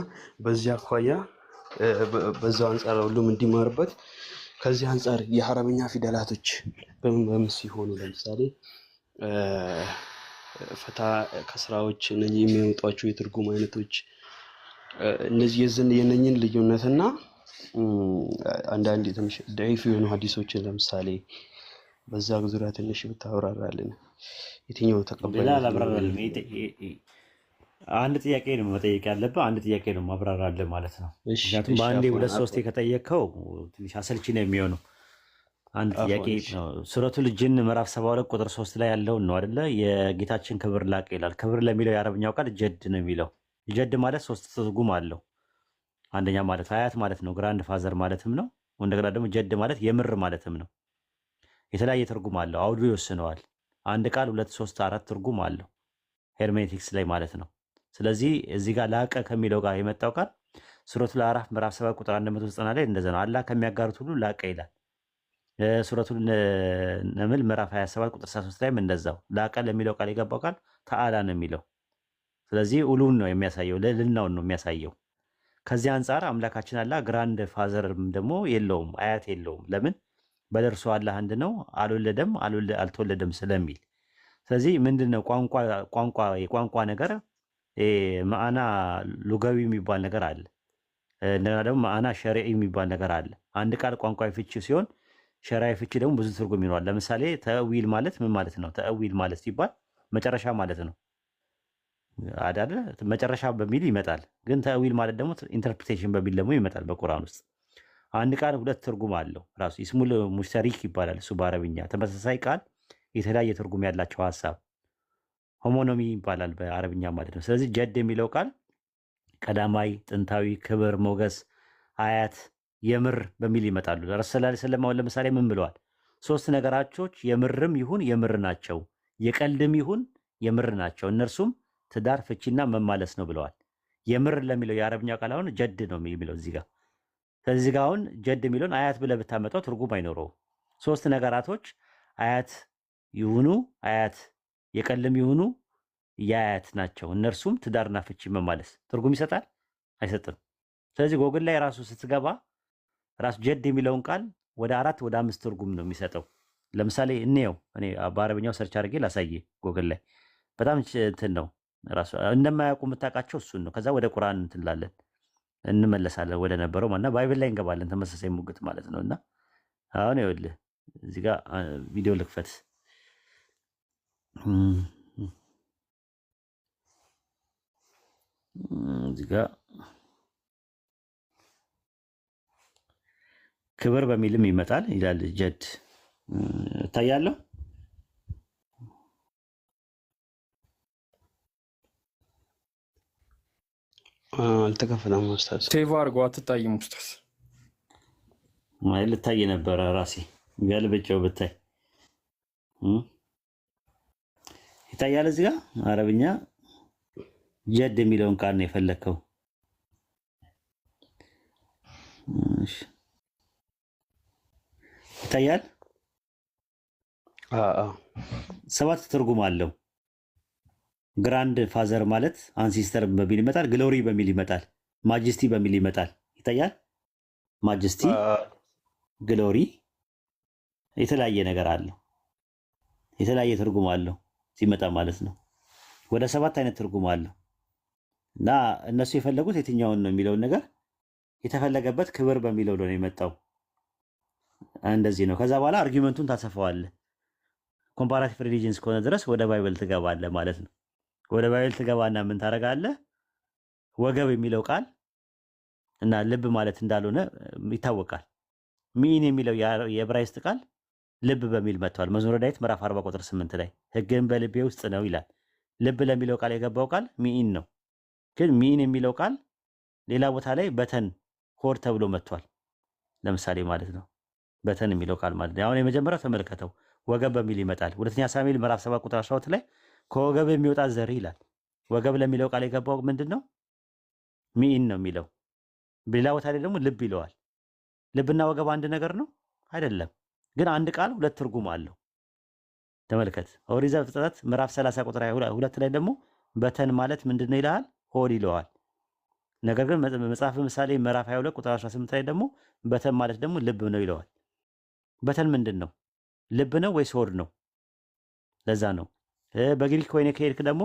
በዚያ አኳያ በዛው አንጻር ሁሉም እንዲማርበት ከዚህ አንጻር የሐረምኛ ፊደላቶች በምን ሲሆኑ ለምሳሌ ፈታ ከስራዎች እነኚህ የሚወጧቸው የትርጉም አይነቶች እነዚህ የነኝን ልዩነትና አንዳንድ ትንሽ ضعيف የሆኑ ሐዲሶችን ለምሳሌ በዛ ዙሪያ ትንሽ ብታብራራልን፣ የትኛው ሌላ ተቀባይነት ሊኖረው አላብራራልም። ይችላል? አንድ ጥያቄ ነው መጠየቅ ያለብህ፣ አንድ ጥያቄ ነው ማብራራልህ ማለት ነው። እሺ ምክንያቱም እሺ፣ በአንዴ አፎን ሁለት ሶስቴ አፎን ከጠየቅከው ትንሽ አሰልቺ ነው የሚሆነው። አንድ ጥያቄ አፎን እሺ ነው። ሱረቱል ጂን ምዕራፍ 72 ቁጥር 3 ላይ ያለውን ነው አይደለ? የጌታችን ክብር ላቀ ይላል። ክብር ለሚለው የአረብኛው ቃል ጀድ ነው የሚለው። ጀድ ማለት ሶስት ትርጉም አለው። አንደኛ ማለት አያት ማለት ነው፣ ግራንድ ፋዘር ማለትም ነው። እንደገና ደግሞ ጀድ ማለት የምር ማለትም ነው። የተለያየ ትርጉም አለው፣ አውዱ ይወስነዋል። አንድ ቃል ሁለት ሶስት አራት ትርጉም አለው ሄርሜቲክስ ላይ ማለት ነው። ስለዚህ እዚህ ጋር ላቀ ከሚለው ጋር የመጣው ቃል ሱረቱል አዕራፍ ምዕራፍ 7 ቁጥር 190 ላይ እንደዛ ነው። አላህ ከሚያጋሩት ሁሉ ላቀ ይላል። ሱረቱል ነምል ምዕራፍ 27 ቁጥር 3 ላይም እንደዛው ላቀ ለሚለው ቃል የገባው ቃል ተዓላ ነው የሚለው። ስለዚህ ኡሉን ነው የሚያሳየው፣ ልዕልናውን ነው የሚያሳየው። ከዚህ አንጻር አምላካችን አላህ ግራንድ ፋዘርም ደግሞ የለውም፣ አያት የለውም። ለምን? በደርሶ አላህ አንድ ነው፣ አልወለደም አልተወለደም ስለሚል። ስለዚህ ምንድነው የቋንቋ ነገር ማዕና ሉጋዊ የሚባል ነገር አለ። እንደገና ደግሞ ማዕና ሸሪዒ የሚባል ነገር አለ። አንድ ቃል ቋንቋዊ ፍቺ ሲሆን ሸሪዓዊ ፍቺ ደግሞ ብዙ ትርጉም ይኖራል። ለምሳሌ ተእዊል ማለት ምን ማለት ነው? ተእዊል ማለት ሲባል መጨረሻ ማለት ነው አይደል? መጨረሻ በሚል ይመጣል። ግን ተእዊል ማለት ደግሞ ኢንተርፕሪቴሽን በሚል ደግሞ ይመጣል በቁርአን ውስጥ። አንድ ቃል ሁለት ትርጉም አለው ራሱ ኢስሙል ሙሽተሪክ ይባላል እሱ በአረብኛ። ተመሳሳይ ቃል የተለያየ ትርጉም ያላቸው ሀሳብ ሆሞኖሚ ይባላል በአረብኛ ማለት ነው። ስለዚህ ጀድ የሚለው ቃል ቀዳማይ፣ ጥንታዊ፣ ክብር፣ ሞገስ፣ አያት፣ የምር በሚል ይመጣሉ። ረሱል ሰለላሁ ዐለይሂ ለምሳሌ ምን ብለዋል? ሶስት ነገራቾች የምርም ይሁን የምር ናቸው፣ የቀልድም ይሁን የምር ናቸው፣ እነርሱም ትዳር፣ ፍቺና መማለስ ነው ብለዋል። የምር ለሚለው የአረብኛ ቃል አሁን ጀድ ነው የሚለው እዚህ ጋር። ስለዚህ ጋር አሁን ጀድ የሚለውን አያት ብለህ ብታመጣው ትርጉም አይኖረውም። ሶስት ነገራቶች አያት ይሁኑ አያት የቀልም ይሁኑ የአያት ናቸው፣ እነርሱም ትዳርና ፍቺ መማለስ ትርጉም ይሰጣል? አይሰጥም። ስለዚህ ጎግል ላይ ራሱ ስትገባ ራሱ ጀድ የሚለውን ቃል ወደ 4 ወደ 5 ትርጉም ነው የሚሰጠው። ለምሳሌ እንየው፣ እኔ በአረብኛው ሰርች አድርጌ ላሳየ ጎግል ላይ በጣም እንትን ነው ራሱ እንደማያውቁ የምታውቃቸው እሱን ነው። ከዛ ወደ ቁርአን እንትላለን እንመለሳለን ወደ ነበረው ማለት ባይብል ላይ እንገባለን፣ ተመሳሳይ ሙግት ማለት ነው። እና አሁን ይኸውልህ እዚህ ጋር ቪዲዮ ልክፈት። እዚህ ጋር ክብር በሚልም ይመጣል ይላል ጀድ እታያለሁ። አልተከፈተም ኡስታዝ። ሴቭ አድርገው አትታይም ኡስታዝ። ማለት ልታይ ነበረ ራሴ ገልብጬው ብታይ ይታያል። እዚህ ጋር አረብኛ ጀድ የሚለውን ቃል ነው የፈለከው። እሺ ይታያል። 7 ትርጉም አለው። ግራንድ ፋዘር ማለት አንሲስተር በሚል ይመጣል፣ ግሎሪ በሚል ይመጣል፣ ማጀስቲ በሚል ይመጣል። ይታያል። ማጀስቲ፣ ግሎሪ የተለያየ ነገር አለው፣ የተለያየ ትርጉም አለው ሲመጣ ማለት ነው። ወደ 7 አይነት ትርጉም አለው እና እነሱ የፈለጉት የትኛውን ነው የሚለውን ነገር የተፈለገበት ክብር በሚለው ነው የመጣው። እንደዚህ ነው። ከዛ በኋላ አርጊመንቱን ታሰፋዋለህ። ኮምፓራቲቭ ሪሊጅንስ ከሆነ ድረስ ወደ ባይብል ትገባለህ ማለት ነው። ወደ ባይብል ትገባና ምን ታደርጋለህ? ወገብ የሚለው ቃል እና ልብ ማለት እንዳልሆነ ይታወቃል። ሚን የሚለው የዕብራይስጥ ቃል ልብ በሚል መጥቷል። መዝሙረ ዳዊት ምዕራፍ 40 ቁጥር 8 ላይ ሕግህም በልቤ ውስጥ ነው ይላል። ልብ ለሚለው ቃል የገባው ቃል ሚኢን ነው። ግን ሚኢን የሚለው ቃል ሌላ ቦታ ላይ በተን ሆድ ተብሎ መጥቷል። ለምሳሌ ማለት ነው በተን የሚለው ቃል ማለት ነው። አሁን የመጀመሪያው ተመልከተው ወገብ በሚል ይመጣል። ሁለተኛ ሳሙኤል ምዕራፍ 7 ቁጥር 12 ላይ ከወገብ የሚወጣ ዘር ይላል። ወገብ ለሚለው ቃል የገባው ምንድነው? ሚኢን ነው የሚለው። በሌላ ቦታ ላይ ደግሞ ልብ ይለዋል። ልብና ወገብ አንድ ነገር ነው አይደለም። ግን አንድ ቃል ሁለት ትርጉም አለው። ተመልከት። ኦሪት ዘፍጥረት ምዕራፍ 30 ቁጥር 22 ላይ ደግሞ በተን ማለት ምንድነው ይላል? ሆድ ይለዋል። ነገር ግን መጽሐፍ ምሳሌ ምዕራፍ 22 ቁጥር 18 ላይ ደግሞ በተን ማለት ደግሞ ልብ ነው ይለዋል። በተን ምንድን ነው? ልብ ነው ወይስ ሆድ ነው? ለዛ ነው በግሪክ ወይኔ ከሄድክ ደግሞ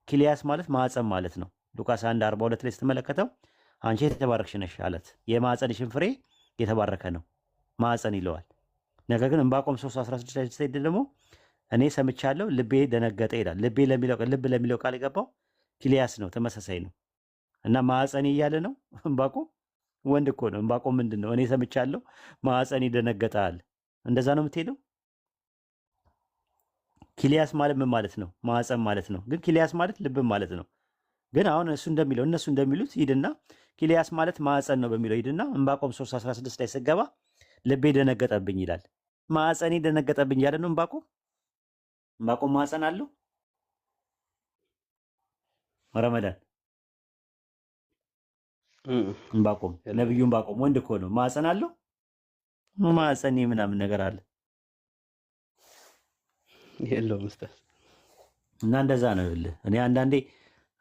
ኪሊያስ ማለት ማዕፀን ማለት ነው። ሉቃስ 1:42 ላይ ስትመለከተው አንቺ የተባረክሽ ነሽ አለት፣ የማዕፀንሽን ፍሬ የተባረከ ነው ማዕፀን ይለዋል። ነገር ግን ዕንባቆም 3:16 ላይ ስትሄድ ደግሞ እኔ ሰምቻለሁ ልቤ ደነገጠ ይላል። ልብ ለሚለው ቃል የገባው ኪልያስ ነው፣ ተመሳሳይ ነው እና ማዕፀኔ እያለ ነው ዕንባቆም ወንድ እኮ ነው። ዕንባቆም ምንድን ነው? እኔ ሰምቻለሁ ማዕፀኔ ደነገጠ። እንደዛ ነው የምትሄደው። ኪልያስ ማለት ምን ማለት ነው? ማዕፀን ማለት ነው። ግን ኪልያስ ማለት ልብም ማለት ነው። ግን አሁን እነሱ እንደሚሉት ሂድና ኪልያስ ማለት ማዕፀን ነው በሚለው ሂድና ዕንባቆም 3:16 ላይ ስገባ ልቤ ደነገጠብኝ ይላል። ማዕፀኔ ደነገጠብኝ ያለ ነው ዕንባቆም። ዕንባቆም ማዕፀን አለው? ረመዳን ዕንባቆም ነብዩ ዕንባቆም ወንድ እኮ ነው። ማዕፀን አለው? ማዕፀኔ ምናምን ነገር አለ የለውም ኡስታዝ። እና እንደዛ ነው ይኸውልህ። እኔ አንዳንዴ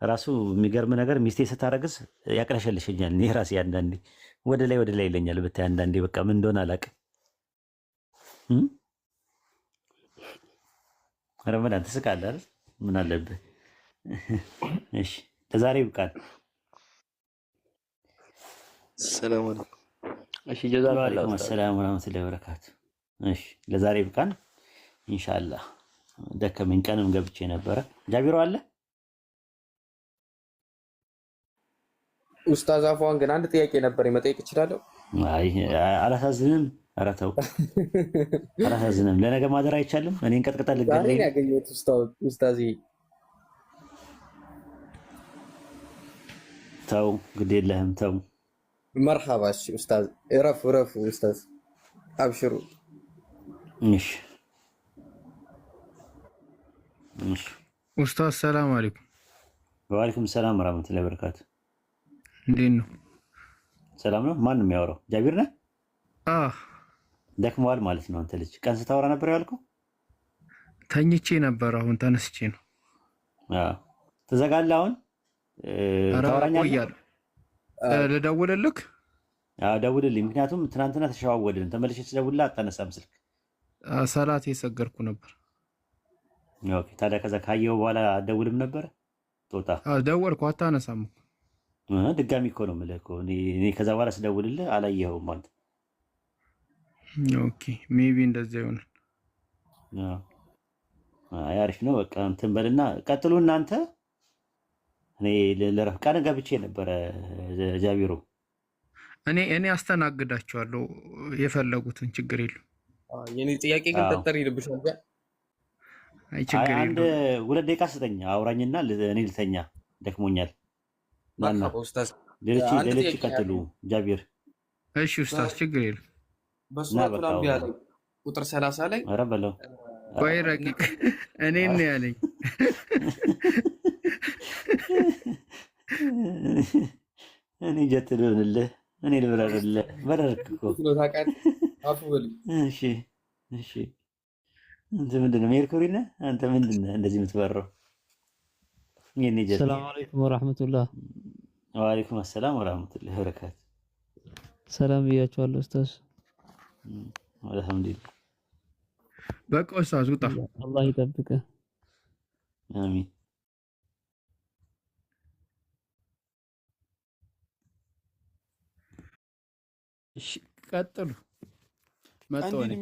ራሱ የሚገርም ነገር ሚስቴ ስታረግዝ ያቅለሸልሸኛል። እኔ ራሴ አንዳንዴ ወደ ላይ ይለኛል ብታይ። አንዳንዴ በቃ ምን እንደሆነ አላውቅም። ረመዳን ትስቃለህ አይደል? ምን አለብህ? እሺ ለዛሬ ይብቃል። ሰላም አለይኩም። እሺ ወአለይኩም ሰላም ወራህመቱላሂ ወበረካቱ። እሺ ለዛሬ ይብቃን ኢንሻአላህ። ደከመኝ፣ ቀንም ገብቼ ነበረ። ጃቢሮ አለ ኡስታዝ አፏን ግን አንድ ጥያቄ ነበር መጠየቅ እችላለሁ? አይ አላሳዝንም። ኧረ ተው አላሳዝንም። ለነገ ማደር አይቻልም። እኔን ቀጥቅጣ ልገለኝ ያገኘሁት ኡስታዝ። ተው ግድ የለህም ተው። መርሐባ። እሺ ኡስታዝ እረፉ ኡስታዝ አብሽሩ። እሺ ኡስታዝ ሰላም አለይኩም። ወአለይኩም ሰላም ወራህመቱላሂ ወበረካቱ። እንዴት ነው? ሰላም ነው። ማን ነው የሚያወራው? ጃቢር ነህ? ደክመዋል ማለት ነው። አንተ ልጅ ቀን ስታወራ ነበር ያልከው? ተኝቼ ነበር፣ አሁን ተነስቼ ነው። ትዘጋለህ አሁን? ታወራኛለህ? ልደውልልህ? ደውልልኝ። ምክንያቱም ትናንትና ተሸዋወድን። ተመልሼ ስደውልልህ አታነሳም ስልክ። ሰላት የሰገድኩ ነበር። ኦኬ። ታዲያ ከዛ ካየው በኋላ አትደውልም ነበር? ጦጣ ደወልኩ፣ አታነሳም እኮ። ድጋሚ እኮ ነው የምልህ እኮ እኔ ከዛ በኋላ ስደውልልህ አላየኸውም አንተ። ኦኬ ሜቢ እንደዚያ ይሆናል። አሪፍ ነው። በቃ እንትን በልና ቀጥሉ እናንተ። እኔ ለረፍ ቀን ገብቼ ነበረ ጃቢሮ። እኔ አስተናግዳቸዋለሁ የፈለጉትን፣ ችግር የለም። የኔ ጥያቄ ግን ጠጠር ይልብሻል። አይ ችግር የለም። አንድ 2 ደቂቃ ስጠኝ አውራኝና እኔ ልተኛ ደክሞኛል። ሌሎች ይቀጥሉ ጃቢር። እሺ ኡስታዝ ችግር የለም። በሱረቱል አንቢያ ላይ ቁጥር 30 ላይ ኧረ በለው ቆይ ረቂቅ እኔን ነው ያለኝ። እኔ ጀት ልሆንልህ፣ እኔ ልብረርልህ። በረርክ እኮ እሺ እሺ። አንተ ምንድን ነው ሜርኩሪ ነህ? አንተ ምንድን ነህ እንደዚህ የምትበረው? ሰላም አለይኩም ወራህመቱላህ። ወአለይኩም ሰላም ወራህመቱላህ ወበረካቱ። ሰላም ብያችኋለሁ ኡስታዝ። አልሐምዱሊላህ። በቃ ኡስታዝ ውጣ። አላህ ይጠብቅህ። አሚን። እሺ ቀጥሉ። መጣሁ እኔ